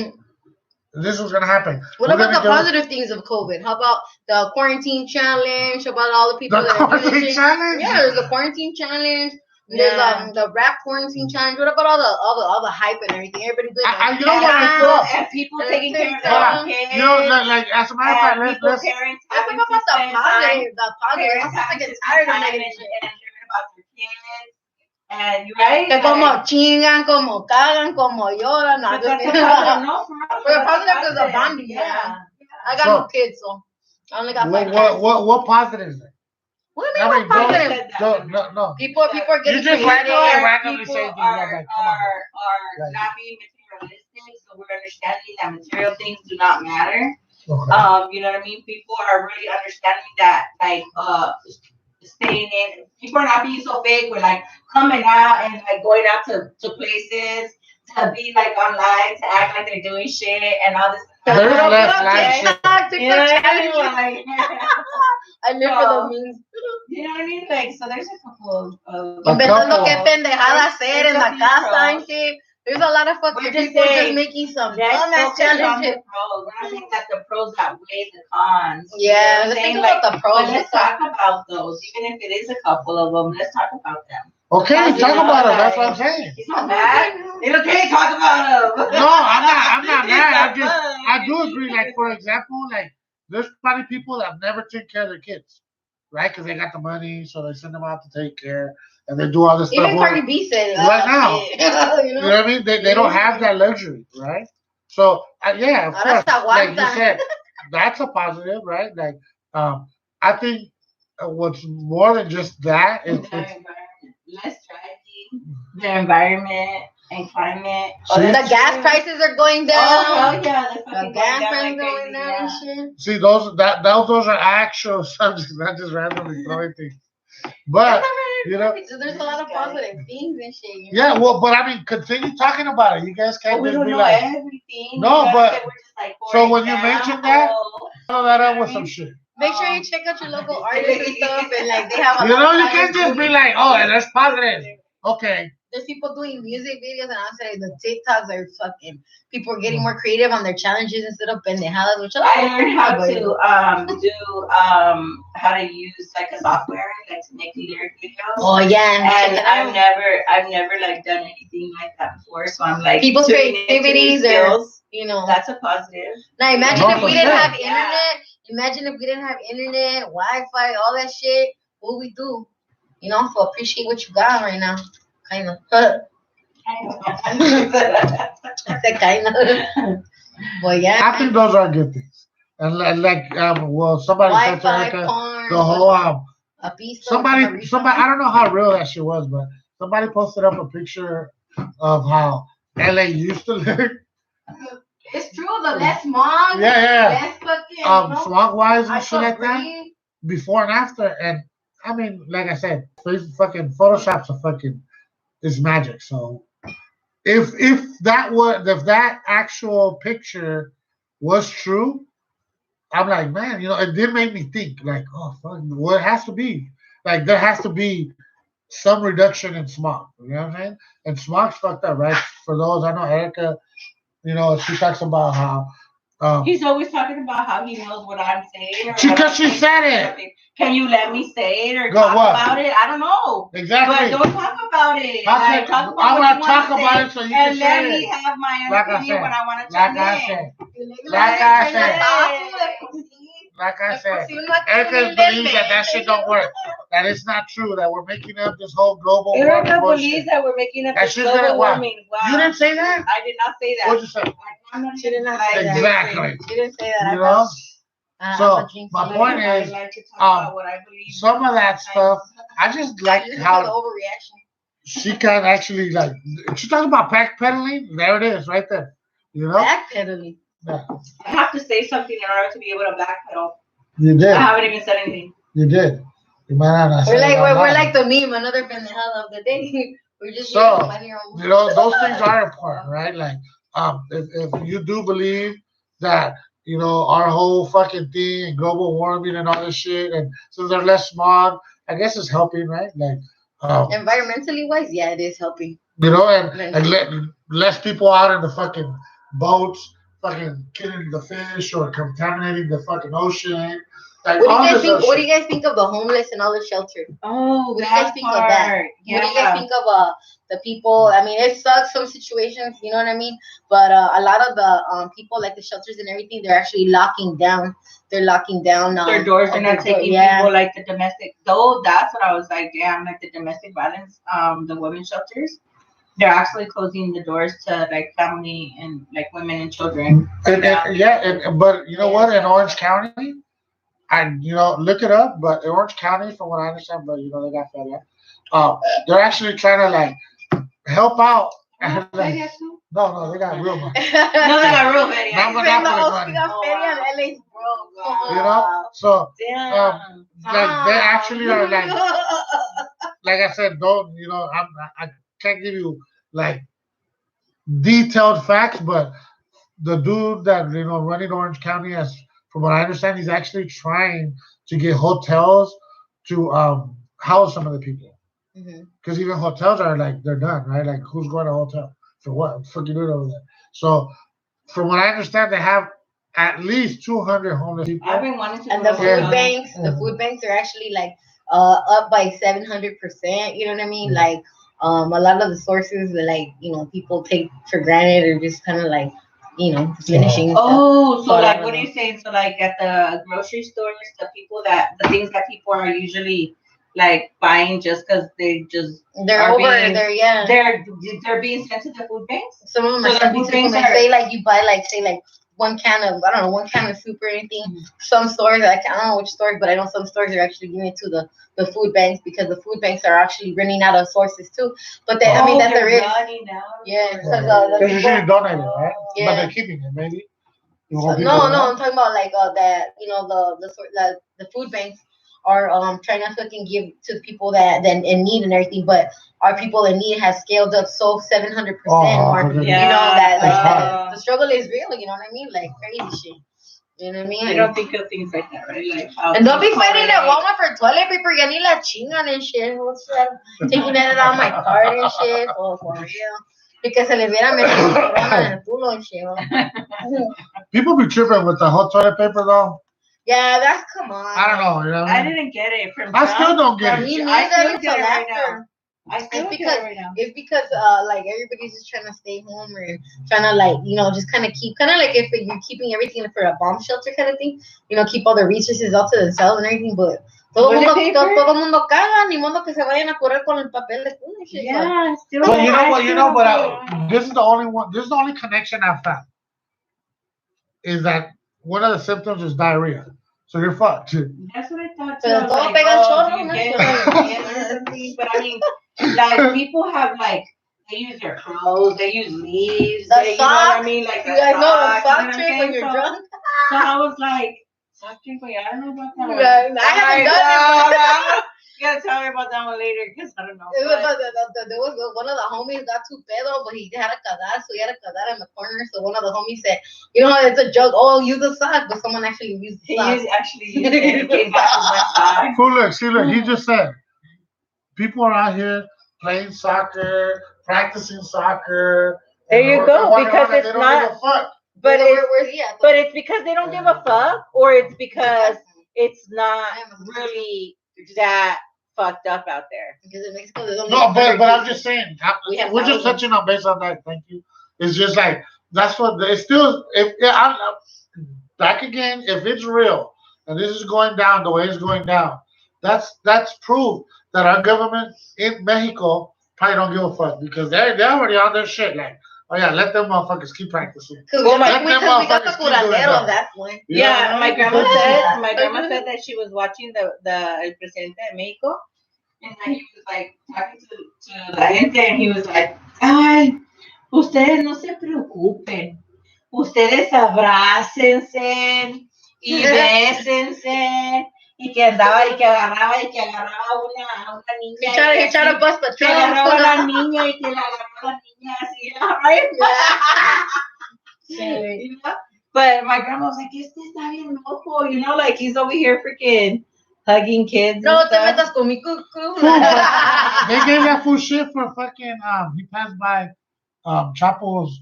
This is gonna happen. What We're about gonna the go- positive things of COVID? How about the quarantine challenge? About all the people The that are doing quarantine shit? challenge? Yeah, there's a quarantine challenge. Yeah. There's the rap quarantine challenge. What about all the hype and everything? Everybody doing You know what I thought? And people And taking care of things their Hold like on. kids. Like as a matter of fact, and let's people, parents Let's having talk about to the spend time. positive. The positive. I'm Parents supposed to having get to tired spend of time negative and shit. hearing about their kids. And you're right. Que como chingan, como cagan, como lloran. No, But just that's kidding. the positive, no, for real. But the That's positive is a positive. bonding, Yeah. I got no kids, so I only got 5 cats. what positive is it? What do you mean what positive? No. People are You getting just creative. randomly People say things are like, come on. Like- not being materialistic, so we're understanding that material things do not matter. Okay. You know what I mean? People are really understanding that, like, staying in. People are not being so big. We're like coming out and like going out to places to be like online to act like they're doing shit and all this. There's stuff. less Okay. live shit. You know what I mean? Challenge. Like, I live for the memes. you know what I mean? Like, so there's a couple of Inventando couple. qué pendejada hacer en la There's a casa few and shit. There's a lot of fucking We're just people just saying, making some let's dumbass focus on the challenges. pros. We're not saying that the pros outweigh the cons. Yeah, You know what I'm let's saying? think Like, about the pros. but let's talk about those, even if it is a couple of them. Let's talk about them. Okay, Positive, talk about it. That's what I'm like- saying. It's not bad. It's okay. Talk about them. No, I'm not mad. I do agree. Like for example, like there's probably people that never take care of their kids, right? Because they got the money, so they send them out to take care, and they do all this stuff. Even Cardi B said it. Right now. Shit. you You know know? what I mean? They don't have that luxury, right? So yeah, of Ahora course, se like you aguantan. said, that's a positive, right? Like I think what's more than just that is Their environment. Less tragedy. Their environment and climate. See? The gas prices are going down. Oh, yeah. The gas prices going down and shit. see those are actual subjects, not just randomly throwing things. But you know, There's a lot of positive things and shit. You know? yeah, well, but I mean, continue talking about it. You guys can't we just don't be know like, everything. No, You know, but- we're just like, for so when you mention that, example, follow that up with some shit. Make sure you check out your local artists and stuff, and like they have. A You lot know, of you can't talent. just be like, oh, that's positive. Okay, There's people doing music videos, and I'm saying the TikToks are fucking. People are getting more creative on their challenges instead of pendejadas, which I learned how but- to do how to use like a software like to make lyric videos. Oh yeah, And check it I've out. never like done anything like that before. So I'm like People's tuning into creativities new are- skills. You know. That's a positive. Now imagine No, if we for didn't sure. have Yeah. internet. Imagine if we didn't have internet, Wi-Fi, all that shit. What would we do? You know, to appreciate what you got right now. Kind of. I said kind of. Well, yeah. I think those are good things. And like well, somebody said to Wi-Fi Erica porn. the whole A piece. somebody I don't know how real that shit was, but somebody posted up a picture of how LA used to look. It's true. The less smog. Yeah, Less fucking. smog wise and I shit like that. Before and after, and I mean, like I said, fucking Photoshop's a fucking is magic. So if that actual picture was true, I'm like, man, it did make me think, like, oh, fuck, well, it has to be, like, there has to be some reduction in smog. You know what I'm saying? And smog's fucked up, right? For those I know, Erica, she talks about how. He's always talking about how he knows what I'm saying. Because she said it. Can you let me say it or Go talk what? about it? I don't know. Exactly. But don't talk about it. I want to talk about it so you can and say let it. me have my Like opinion when I want to like chime I in. said. Like I said, Erica believes that shit don't work. That it's not true. That we're making up this whole global warming Erica bullshit. believes that we're making up That this shit's gonna global what? warming. Wow. You didn't say that? I did not say that. What'd you say? She did not say that. Exactly. She didn't say that. You know? So my point I is, like to talk about what I believe. some of that stuff, I just like This is how the overreaction. she can actually like. She talking about backpedaling. There it is, right there. You know. Backpedaling. Yeah. I have to say something in order to be able to backpedal. You I did. haven't even said anything. You did. You might not have said We're like it out we're loud. like the meme, another pendejo of the day. We're just So, making money on. those things are important, right? Like, if you do believe that, our whole fucking thing and global warming and all this shit, and so there's less smog, I guess it's helping, right? Like, Environmentally wise, yeah, it is helping. and less people out in the fucking boats, fucking killing the fish or contaminating the fucking ocean. Like, What do you guys think of the homeless and all the shelter? Oh, What do you guys think of that? Yeah. What do you guys think of the people? I mean, it sucks some situations, you know what I mean. But a lot of the people, like the shelters and everything, they're actually locking down. They're locking down their doors. They're not taking people like the domestic. Though that's what I was like, damn, like the domestic violence, the women's shelters. They're actually closing the doors to like family and like women and children. But you know what? In Orange County, look it up. But in Orange County, from what I understand, but they got that. They're actually trying to like help out. No, they got real money. No, they got real money. So like they actually are like I said, don't I can't give you like detailed facts, but the dude that running Orange County, as from what I understand, he's actually trying to get hotels to house some of the people. Because even hotels are like they're done, right? Like who's going to a hotel for what? Fucking do it over there. So from what I understand, they have at least 200 homeless people. I've been wanting to. And the food banks, are actually like up by 700%. You know what I mean? Like a lot of the sources that like people take for granted or just kind of like finishing. Oh, so like what are you saying? So like at the grocery stores, the things that people are usually like buying just because they're being sent to the food banks. Some of them are sent to the food banks. Say like you buy like one can of soup or anything. Some stores, I don't know which stores, but I know some stores are actually giving it to the food banks because the food banks are actually running out of sources too. But they're running out. Yeah, because they're usually donated, right? Yeah. But they're keeping it, maybe. No, I'm talking about like that. The food banks are trying to fucking give to the people that in need and everything, but our people in need has scaled up so 700% more. The struggle is real. You know what I mean? Like crazy shit. You know what I mean? I don't think of things like that, right? Like and don't be fighting at Walmart for toilet paper. Ya ni la chingan and shit. What's that? Taking that out of my card and shit. Oh, for real. Because se le hubiera metido corona en el culo and shit. People be tripping with the hot toilet paper though. Yeah, that's come on. I don't know. I didn't get it from. I still don't get it. Me neither until after. It's because like everybody's just trying to stay home or trying to just kind of keep like if you're keeping everything for a bomb shelter kind of thing, keep all the resources all to themselves and everything, but todo mundo caga, ni modo que se vayan a correr con el papel de culo and shit. Yeah, but this is the only one. This is the only connection I've found. Is that one of the symptoms is diarrhea. So you're fucked. That's what I thought too. Pero I was todo like, pega el oh, chorro, do you ¿no? get it or something? But I mean, like people have like they use their clothes, they use leaves, The they, you know what I sock. mean? Like You the guys know sock, the you know sock what I'm trick when saying? you're drunk? So I was like, sock trick, but I don't know about that one. I haven't done it. You gotta tell me about that one later because I don't know. It was, But, there was one of the homies got too pedo, but he had a cagar, so he had a cagar in the corner. So one of the homies said, "You know, it's a joke. Oh, use a sock," but someone actually used the he sock. actually used it. He came back with my sock. See, look, he just said, people are out here playing soccer, practicing soccer. There you go, because they it's don't not. give a fuck. But Where's he at? but it's because they don't give a fuck, or it's because it's not really that fucked up out there. Because in Mexico, there's only No, but 100 I'm cases. just saying, We have we're just thousands. touching on based on that. Thank you. It's just like that's what it's still. If yeah, I'm back again, if it's real and this is going down the way it's going down, that's proof that our government in Mexico probably don't give a fuck because they're already on their shit. Like, oh yeah, let them motherfuckers keep practicing. Because Oh my- we got the motherfuckers keep doing curandero that. at that point. Yeah, my grandma Yeah. said that she was watching the El Presidente de Mexico, And then he was like talking to la gente, and he was like, "Ay, ustedes no se preocupen. Ustedes abrácense y bésense." Y que andaba y que agarraba una He niña. tried, y he tried to bust the que agarraba a la trunk. niña y que la agarraba a la niña así, right? You know? But my grandma was like, este está bien loco, you know, like he's over here freaking hugging kids. No and te stuff. metas con mi cucu. They gave that fool shit for fucking he passed by Chapo's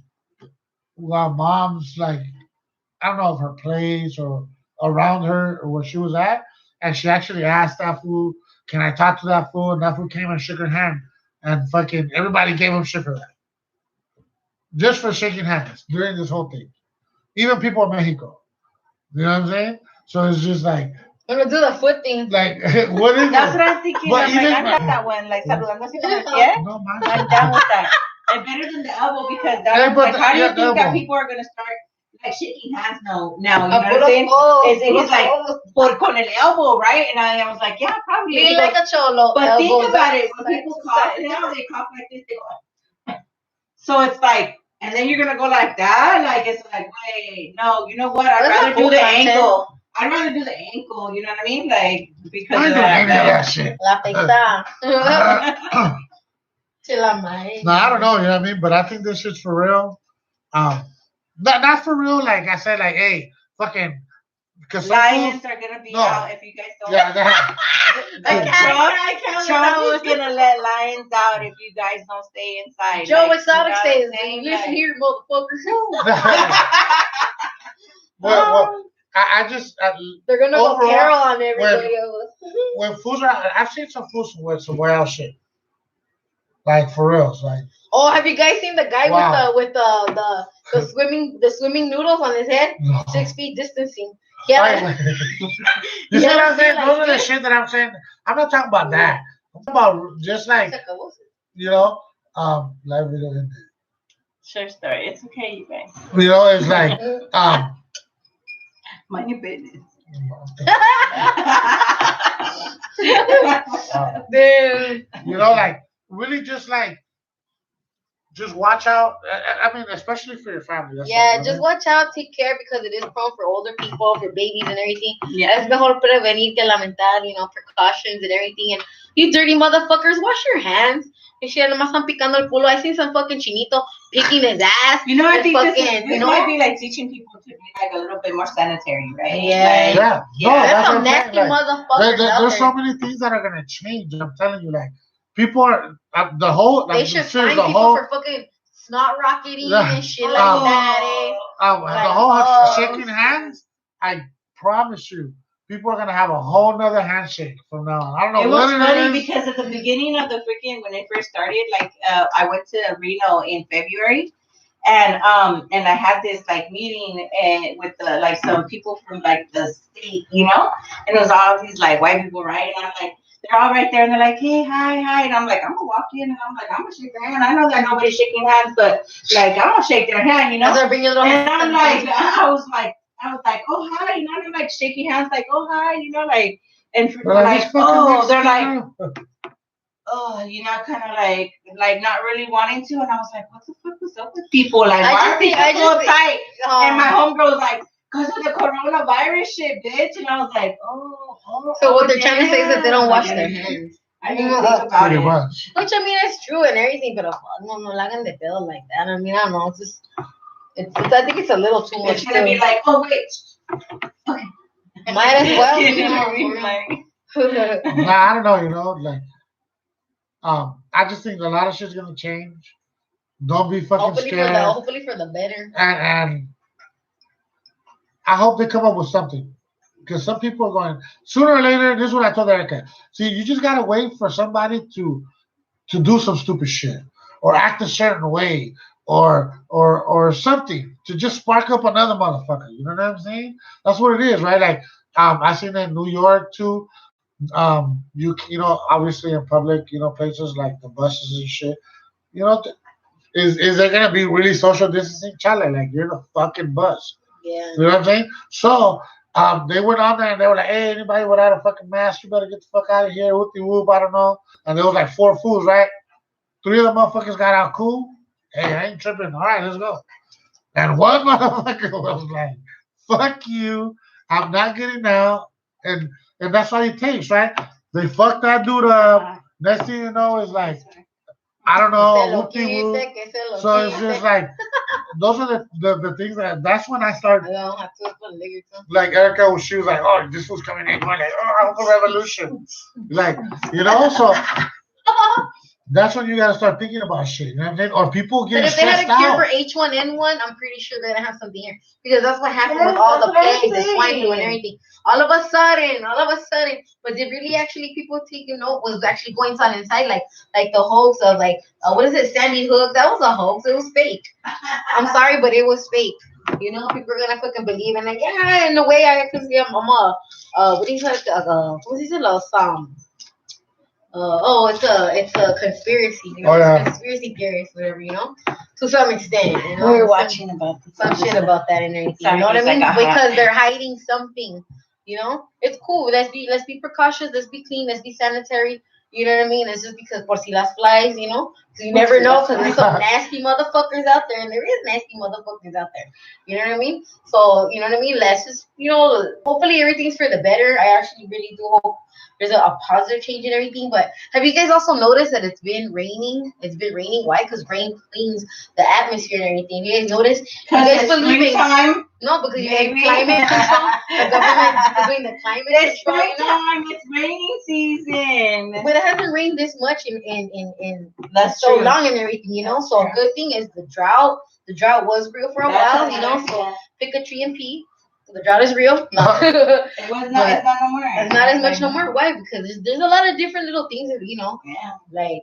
mom's like I don't know if her place or around her or where she was at, and she actually asked that fool, "Can I talk to that fool?" And that fool came and shook her hand, and fucking everybody gave him shit for that, just for shaking hands during this whole thing. Even people in Mexico, you know what I'm saying? So it's just like Gonna do the foot thing. what is That's it? what I'm thinking. But I'm like, even- I got that one, like saludando así con el pie. No, man. I'm down with that. And better than the elbow because that Yeah, one's but like, how do you yeah, think that elbow. people are gonna start like shaking hands now? You know A what I'm puro saying? codo, Is it puro he's like codo. por con el elbow, right? And I was like, yeah, probably. Be He like goes, a cholo. but think elbows about up, it. When side people to cough side. now, they cough like this. They go. So it's like, and then you're gonna go like that. Like it's like, wait, no. You know what? I'd That's rather a do cool the content. ankle. I'd rather do the ankle. You know what I mean? Like because I of don't that. any of that shit. La pizza. Uh, Se la madre. No, I don't know, you know what I mean? But I think this shit's for real. Not for real, like I said, like, hey, fucking, because some Lions fools- are gonna be No. out if you guys don't. yeah, that, I can't Trump is gonna let lions out if you guys don't stay inside. Joe Like, Exotic you know says, what I'm saying? listen Like, here, motherfucker. well, I just, They're gonna go Overall, Carol on everybody else. when fools are, I've seen some fools with some wild shit. Like, for real, it's like, Oh, have you guys seen the guy Wow. with the swimming noodles on his head? no. 6 feet distancing. Yeah. Like, you see what I'm saying? Those are the shit that I'm saying. I'm not talking about that. I'm talking about just like, you know, live video. Sure story. It's okay, you guys. You know, it's like, Mind your business. Dude. you know, like really just watch out. I mean, especially for your family. That's Yeah, all, just watch out, take care because it is prone for older people, for babies and everything. Yeah. Es mejor prevenir que lamentar, precautions and everything. And you dirty motherfuckers, wash your hands. And shit, nomás están picando el culo. I seen some fucking chinito picking his ass. You know, I and think fucking, this might be like teaching people to be like a little bit more sanitary, right? Yeah. Yeah, Yeah, no, That's that's some what I'm saying. nasty Like, motherfuckers out there's there. so many things that are gonna change. I'm telling you, like people are the whole. They Like, should seriously, find the people whole. for fucking snot rocketing Yeah. and shit like that. The Like, whole oh. shaking hands. I promise you, people are gonna have a whole nother handshake from now on. I don't know It what was it funny is. because at the beginning of the freaking when it first started, like I went to Reno in February, and I had this like meeting and with the like some people from like the state, and it was all these like white people, right? And I'm like, they're all right there, and they're like, hey, hi, and I'm like, I'm gonna walk in, and I'm like, I'm gonna shake their hand. I know that nobody's shaking hands, but like I'm gonna shake their hand, As I bring your little And I'm like, I was like, I was like, oh hi, you know, and I'm like shaking hands, like, oh hi, you know, like, and They're they're like, like, "This fucking oh, they're like, Mexican." oh, you know, kind of like not really wanting to, and I was like, what the fuck is up with people? Like, why are people so tight? And my homegirl was like, because of the coronavirus shit, bitch. And I was like, oh. So what they're trying to say is that they don't wash Like, their hands. I didn't think about Pretty it. much. Which I mean, it's true and everything, but no la hagan de pedo like that. I mean, I don't know. It's just, it's I think it's a little too much. It's gonna be like, oh wait. Okay. Might as well. You know what I mean? Like, Nah, I don't know, you know, like, I just think a lot of shit's gonna change. Don't be fucking scared. Hopefully for the better. And I hope they come up with something. Because some people are going, sooner or later, this is what I told Erica. See, you just gotta wait for somebody to do some stupid shit. Or act a certain way. Or something to just spark up another motherfucker. You know what I'm saying? That's what it is, right? Like, I seen that in New York too. You know, obviously in public, you know, places like the buses and shit, you know, is there gonna be really social distancing? Chale, like you're in a fucking bus. Yeah. You know what I'm saying? So they went on there and they were like, hey, anybody without a fucking mask, you better get the fuck out of here. Whoopty whoop, I don't know. And there was like 4 fools, right? 3 of the motherfuckers got out cool. Hey, I ain't tripping. All right, let's go. And one motherfucker was like, fuck you. I'm not getting out. And that's all it takes, right? They fucked that dude up. Next thing you know is like, I don't know, whoopty whoop. So it's just like, those are the things that's when I started. Like Erica, she was like, oh, this was coming in. Going like, oh, I hope a revolution. Like, you know, so that's when you gotta start thinking about shit. You know what I'm saying? Or people But getting if they had stressed a cure out. for H1N1, I'm pretty sure they're gonna have something here because that's what happened with all the plagues, the swine flu, and everything. All of a sudden. But did really actually people taking note was actually going on inside, like the hoax of like what is it, Sandy Hook? That was a hoax. It was fake. I'm sorry, but it was fake. You know, people are gonna fucking believe and like, yeah, in a way, I'm a what do you call it? What is it? It's a conspiracy, you know, conspiracy theories, whatever, you know, to some extent, you know. we were watching about some shit about that and everything, you know what I mean? Because they're hiding something, you know. It's cool. Let's be precautious. Let's be clean. Let's be sanitary. You know what I mean? It's just because por si las flies, you know, because you never know, because there's some nasty motherfuckers out there, and there is nasty motherfuckers out there. You know what I mean? So, you know what I mean? Let's just, you know, hopefully everything's for the better. I actually really do hope there's a positive change in everything. But have you guys also noticed that it's been raining? It's been raining. Why? Because rain cleans the atmosphere and everything. You guys notice? You guys believe in time? No, because you have climate control. The government is doing the climate It's control. You know? springtime. It's raining season. But it hasn't rained this much in That's so true. long and everything, you know. So a good thing is the drought. The drought was real for a while, you know. So pick a tree and pee. The drought is real. No. It was not. It's not no more. It's not as much no more. Why? Because there's a lot of different little things that, you know, Yeah. like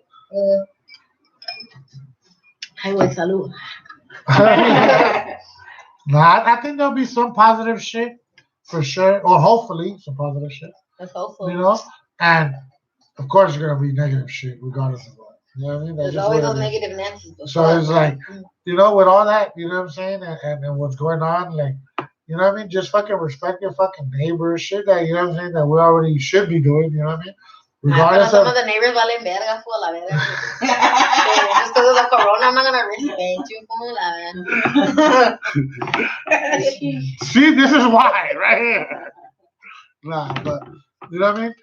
highway salute. Nah, I think there'll be some positive shit for sure, or hopefully some positive shit. That's hopeful. You know, and of course there's gonna be negative shit regardless of what. You know what I mean? That's There's just always what those it is. negative Nancy's. So it's like, you know, with all that, you know what I'm saying, and what's going on, like, you know what I mean? Just fucking respect your fucking neighbors, shit that, you know what I'm saying, that we already should be doing, you know what I mean? Regardless some of of the neighbors valen verga, fool, la verga. Just because of the corona, I'm not gonna respect you, fool, la verga. see, this is why, right here. Nah, but you know what I mean?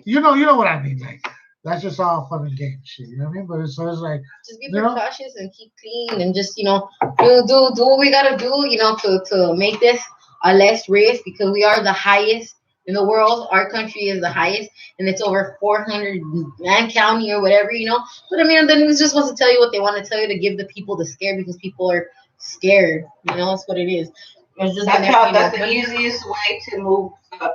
You know what I mean, like. That's just all fun and games, shit. You know what I mean? But it's like, just be precautious and keep clean and just, you know, do what we gotta do, you know, to make this a less risk, because we are the highest in the world. Our country is the highest, and it's over 400 man county or whatever, you know. But I mean, the news just wants to tell you what they want to tell you to give the people the scare, because people are scared. You know, that's what it is. It's just that's the easiest way to move a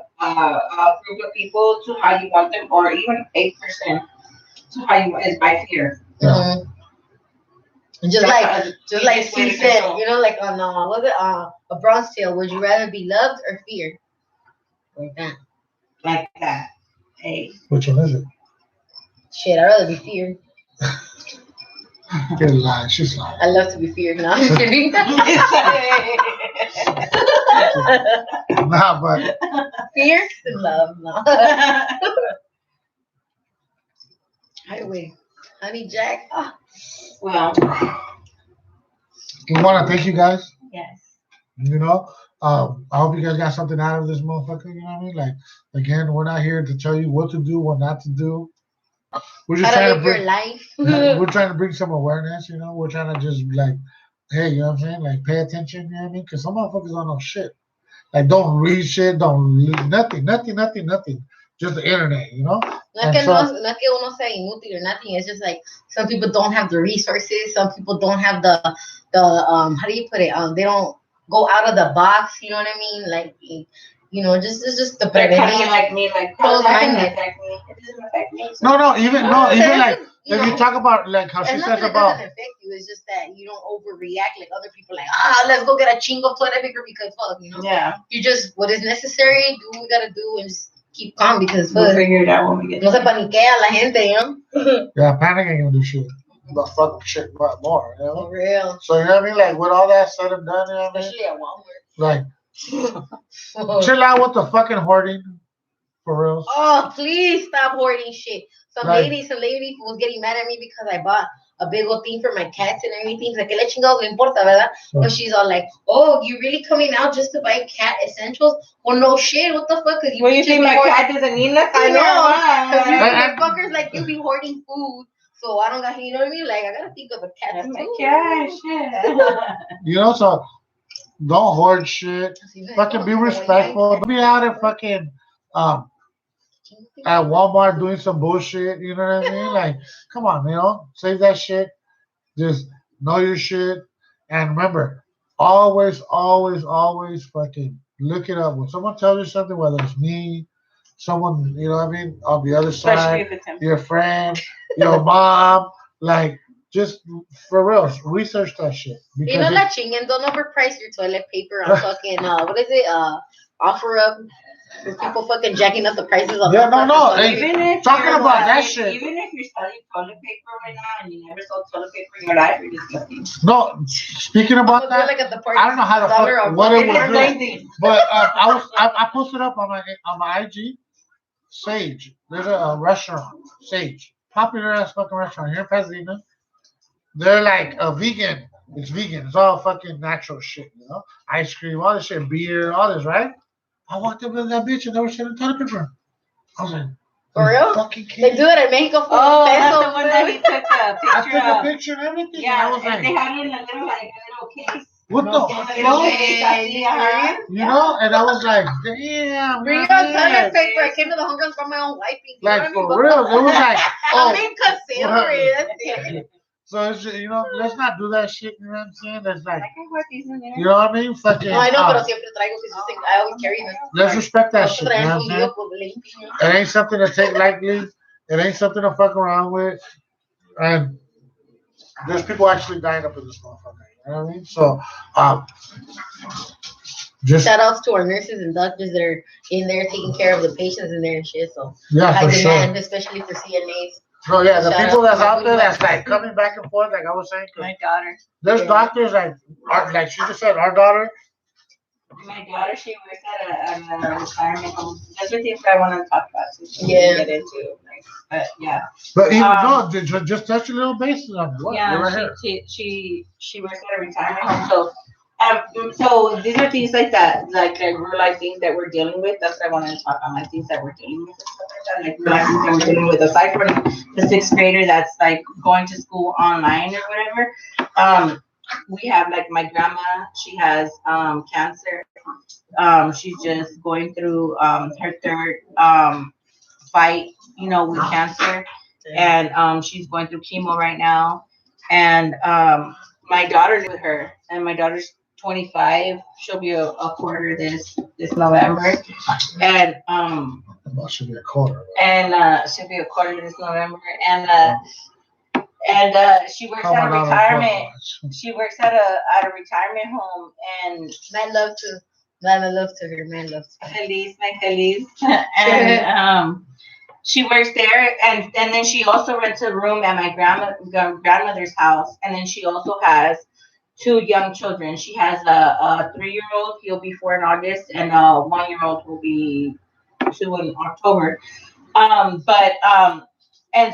group of people to how you want them, or even a person to how you want, is by fear. Yeah. Just like she said, you know, like on was it a Bronze Tale? Would you rather be loved or feared? Like that. Hey. Which one is it? Shit, I'd rather be feared. Get lying. She's lying. I love to be feared. No, I'm just kidding. Nah, but Fear to love. No. Highway. Honey Jack. Oh, Well, we want to thank you guys. yes. You know, I hope you guys got something out of this motherfucker. You know what I mean? Like, again, we're not here to tell you what to do, what not to do. We're just how to trying to live your bring. life. We're trying to bring some awareness. You know, we're trying to just be like, hey, you know what I'm saying? Like, pay attention. You know what I mean? Because some motherfuckers don't know shit. Like, don't read shit. Don't nothing. Just the internet. You know. No es que uno sea inútil or nothing. It's just like some people don't have the resources. Some people don't have the how do you put it? They don't go out of the box. You know what I mean? Like, you know, just it's just the They're kind of prevention. like me, like, Close that doesn't minded. affect me. It doesn't affect me. No, even like You if you know, talk about like how she it's says not that it about. doesn't affect you. It's just that you don't overreact like other people. Like, let's go get a chingo of toilet paper because fuck, you know. Yeah. You just what is necessary, do what we gotta do, and just keep calm because We'll fuck. figure it out when we get No se there. paniquea la gente, you know. Yeah, panic ain't gonna do shit. But fuck shit more, you know? For real. So you know what I mean? Like with all that said and done, you know what I mean? Especially at Walmart. Like chill out with the fucking hoarding. For real. Oh, please stop hoarding shit. Some Right. lady was getting mad at me because I bought a big old thing for my cats and everything. Like, ¿qué le chingados le importa, verdad? But she's all like, oh, you really coming out just to buy cat essentials? Well, no shit. What the fuck? Cause you Well, you bitches think be my hoarding- cat doesn't need nothing? I know. Cause you I- fuckers like you be hoarding food. So I don't got, you know what I mean? Like, I gotta think of the cats That's my too. cat, shit. You know, so don't hoard shit. Fucking be respectful. Don't be out and fucking at Walmart doing some bullshit. You know what I mean? Like, come on, you know, save that shit. Just know your shit. And remember, always fucking look it up. When someone tells you something, whether it's me, someone, you know what I mean, on the other Especially side, if it's him. your friend, your mom, like, just for real, research that shit. You know, la chinguen, don't overprice your toilet paper on fucking, what is it? Offer up. With people fucking jacking up the prices on Yeah, no, fucking hey, toilet Even if talking you're, about that like, shit. Even if you're selling toilet paper right now and you never sold toilet paper in your life, you're just lucky. No, speaking about paper. that, Like at the party, I don't know how the $1 fuck off. what it It's was the doing, same thing. but I posted up on my IG. Sage, there's a restaurant, Sage, popular ass fucking restaurant here in Pasadena. They're like a vegan. It's vegan. It's all fucking natural shit, you know. Ice cream, all this shit, beer, all this, right? I walked up to that bitch and they were selling toilet paper. I was like, For real? fucking They kidding. do it at Mexico for Oh, pesos. that's the one that he took a I picture took a of. picture and everything. Yeah, I was and like, they had it in a little case. what the In a little fuck? case, así, ajá. You know? And I was like, damn. Bring your man. toilet paper. I came to the Hungry House for my own wiping. You know Like, what I mean? for real. It was like, I'm oh. being considerate. That's it. So, it's, you know, let's not do that shit. You know what I'm saying? That's like, I can wear these in there. you know what I mean? Fucking, No, I know, pero siempre traigo because I always carry them. let's respect that shit. You Traen know what I'm saying? fundido por limpio. It ain't something to take lightly. It ain't something to fuck around with. And there's people actually dying up in this motherfucker. You know what I mean? So, just, Shout outs to our nurses and doctors that are in there taking care of the patients in there and shit. So yeah, high for sure. demand, especially for CNAs. No, yeah, the Shout people out that's to out there my that's like coming back and forth, like I was saying, 'cause My daughter. there's Yeah. doctors like she just said, our daughter. My daughter, she works at a retirement home. That's the things I want to talk about. So she Yeah. can get into. Like, but yeah. But even Um, no, just touch a little bases on it. What? You're Yeah, right here. she works at a retirement home. So these are things like that, like we're like things that we're dealing with. That's what I wanted to talk on, like things that we're dealing with and stuff like that. Like real life things that we're dealing with. Aside from the sixth grader that's like going to school online or whatever. We have like my grandma. She has cancer. She's just going through her third fight, you know, with cancer, and she's going through chemo right now. And my daughter's with her, and my daughter's 25. She'll be a quarter this November, and Well, should be a quarter. she'll be a quarter this November, and she works Coming at a out of retirement. college. She works at a retirement home, and Man love to. Man love to her. Man love to her. Feliz, my Feliz, and She works there, and then she also rents a room at my grandmother's house, and then she also has two young children. She has a 3-year-old. He'll be 4 in August, and a 1-year-old will be 2 in October. And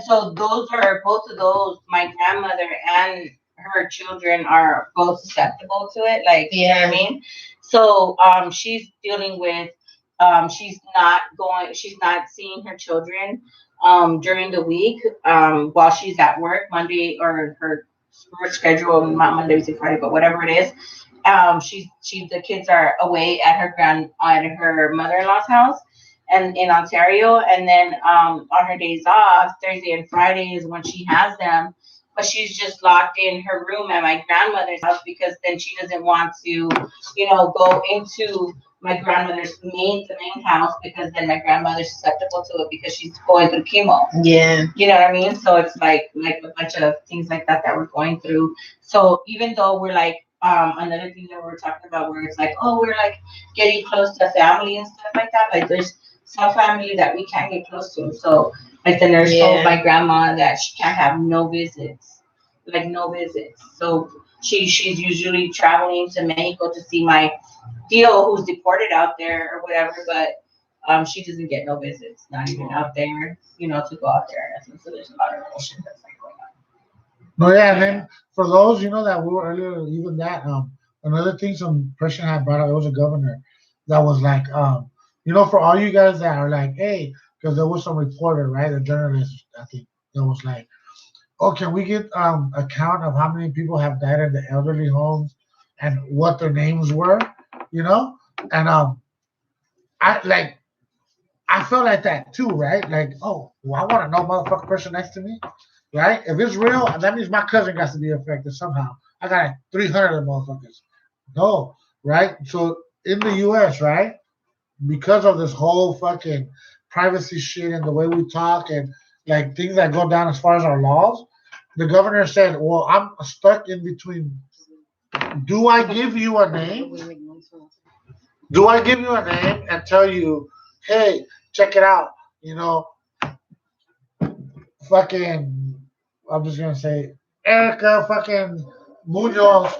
so those are both of those. My grandmother and her children are both susceptible to it. Like, you know what I mean? So she's dealing with. She's not seeing her children during the week while she's at work Monday, or her work schedule, not Monday to Friday, but whatever it is. The kids are away at her mother-in-law's house and in Ontario, and then on her days off, Thursday and Friday is when she has them. But she's just locked in her room at my grandmother's house because then she doesn't want to, go into my grandmother's main house, because then my grandmother's susceptible to it because she's going through chemo. Yeah. You know what I mean? So it's like a bunch of things like that we're going through. So even though we're like, another thing that we're talking about where it's like, oh, we're like getting close to family and stuff like that. Like there's some family that we can't get close to. So like the nurse told my grandma that she can't have no visits. Like no visits. So she's usually traveling to Mexico to see my Theo, who's deported out there or whatever, but she doesn't get no visits, not even out there, to go out there. So there's a lot of bullshit that's like going on. No, yeah, and then for those, that we were earlier, even that, another thing some person had brought up, it was a governor that was like, for all you guys that are like, hey, because there was some reporter, right, a journalist, I think, that was like, oh, can we get a count of how many people have died in the elderly homes and what their names were? And I felt like that too, right? Like, oh, well, I want to know motherfucking person next to me, right? If it's real, that means my cousin got to be affected somehow. I got like 300 of motherfuckers. No, right? So in the U.S., right, because of this whole fucking privacy shit and the way we talk and like things that go down as far as our laws, the governor said, well, I'm stuck in between. Do I give you a name? Do I give you a name and tell you, hey, check it out, fucking, I'm just gonna say, Erica fucking Munoz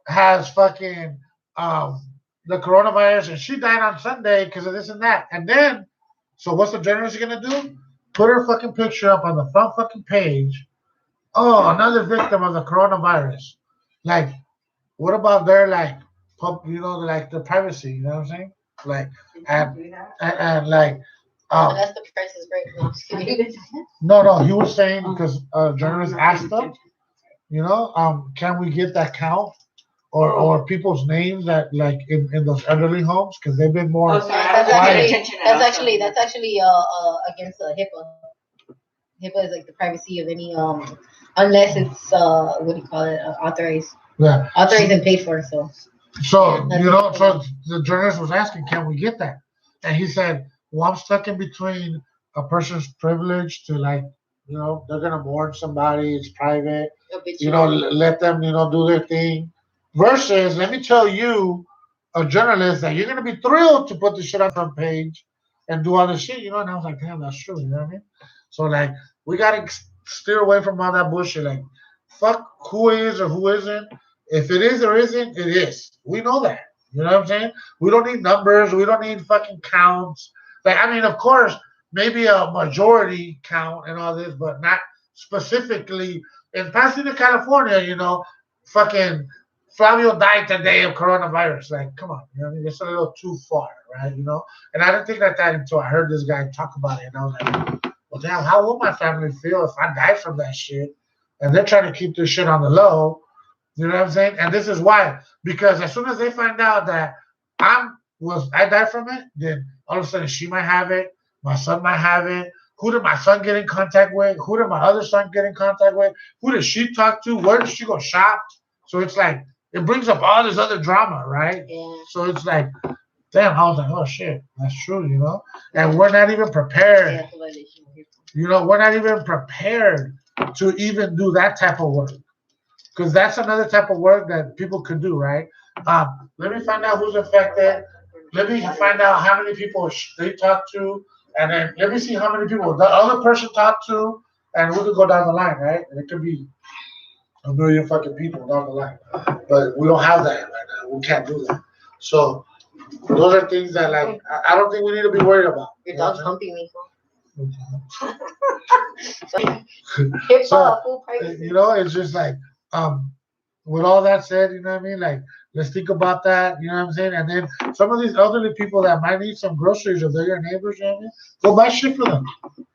has fucking the coronavirus and she died on Sunday because of this and that. And then, so what's the journalist gonna do? Put her fucking picture up on the front fucking page. Oh, another victim of the coronavirus. Like, what about their like like the privacy, you know what I'm saying? Like and like that's the Price is Right. No, I'm just kidding. no, he was saying because journalists asked them, can we get that count or people's names that like in those elderly homes because they've been more that's actually against HIPAA. HIPAA is like the privacy of any unless it's what do you call it, authorized. Yeah. Authorized and paid for. So so the journalist was asking, can we get that? And he said, well, I'm stuck in between a person's privilege to like, they're gonna mourn somebody, it's private, let them, do their thing. Versus, let me tell you, a journalist, that you're gonna be thrilled to put the shit on the front page and do all this shit, and I was like, damn, that's true, you know what I mean? So like, we gotta steer away from all that bullshit. Like, fuck who is or who isn't. If it is or isn't, it is. We know that. You know what I'm saying? We don't need numbers. We don't need fucking counts. Like, I mean, of course, maybe a majority count and all this, but not specifically. In Pasadena, California, fucking Flavio died today of coronavirus. Like, come on. You know what I mean? It's a little too far, right? And I didn't think like that until I heard this guy talk about it. And I was like, well, damn, how will my family feel if I die from that shit? And they're trying to keep this shit on the low. You know what I'm saying? And this is why. Because as soon as they find out that I died from it, then all of a sudden she might have it, my son might have it. Who did my son get in contact with? Who did my other son get in contact with? Who did she talk to? Where did she go shop? So it's like, it brings up all this other drama, right? Yeah. So it's like, damn, I was like, oh shit, that's true, And we're not even prepared. We're not even prepared to even do that type of work. Because that's another type of work that people could do, right? Let me find out who's affected. Let me find out how many people they talk to, And then let me see how many people the other person talked to, and we could go down the line, right? And it could be a million fucking people down the line. But we don't have that right now. We can't do that. So those are things that like I don't think we need to be worried about. Your dog's humping me. So, you know, it's just like, with all that said, you know what I mean? Like, let's think about that, you know what I'm saying? And then some of these elderly people that might need some groceries, if they're your neighbors, you know what I mean? Go buy shit for them.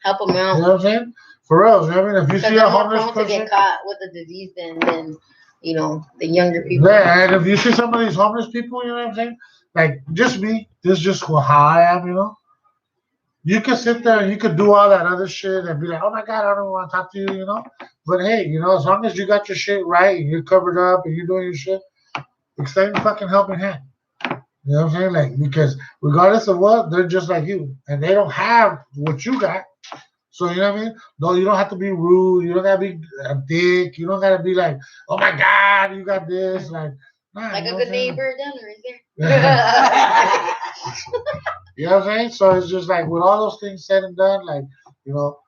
Help them out. You know what I'm saying? For real, you know what I mean? If you see a homeless to person, get caught with the disease than you know the younger people. yeah, and if you see some of these homeless people, you know what I'm saying? Like, just me, this is just how I am, you know? You could sit there and you could do all that other shit and be like, oh my God, I don't want to talk to you, you know? But hey, you know, as long as you got your shit right and you're covered up and you're doing your shit, extend your fucking helping hand. You know what I'm saying? Like, because regardless of what, they're just like you. And they don't have what you got. So, you know what I mean? No, you don't have to be rude. You don't got to be a dick. You don't got to be like, oh my God, you got this. Like, nah, like you know a what good I'm saying? neighbor, dinner is there. You know what I'm saying? So it's just like with all those things said and done, like, you know,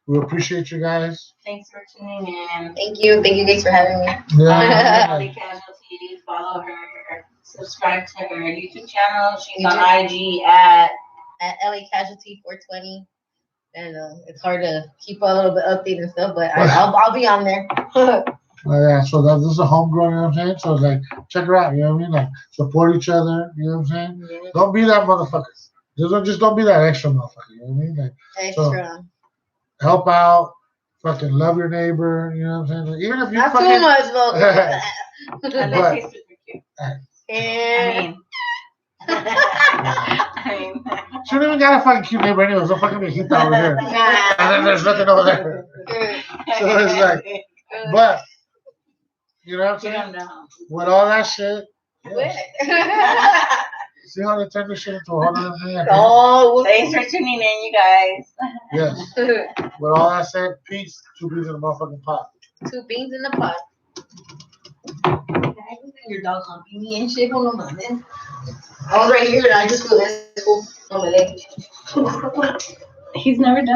we appreciate you guys. Thanks for tuning in. Thank you guys for having me. Yeah. Ellie Casualty. Follow her. Subscribe to her YouTube channel. She's YouTube. on IG at LA Casualty 420. And it's hard to keep a little bit updated and stuff, but I'll be on there. Yeah, so this is a homegrown, you know what I'm saying? So it's like, check her out, you know what I mean? Like, support each other, you know what I'm saying? Yeah. Don't be that motherfucker. Just don't be that extra motherfucker, you know what I mean? Like, Extra. help out, fucking love your neighbor, you know what I'm saying? Like, even if you Not fucking, too much, though. unless he's super cute. Yeah. I mean, she don't even got a fucking cute neighbor anyways. Don't fucking be hit over here. And then there's nothing over there. So it's like, but, you know what I'm saying? With all that shit, yeah. See how they turn this shit into a whole other thing? Oh, thanks for tuning in, you guys. Yes. With all that said, peace. 2 beans in the motherfucking pot. 2 beans in the pot. Your dog humping me and shit. Hold on, man. I was right here and I just feel this cool on my leg. He's never done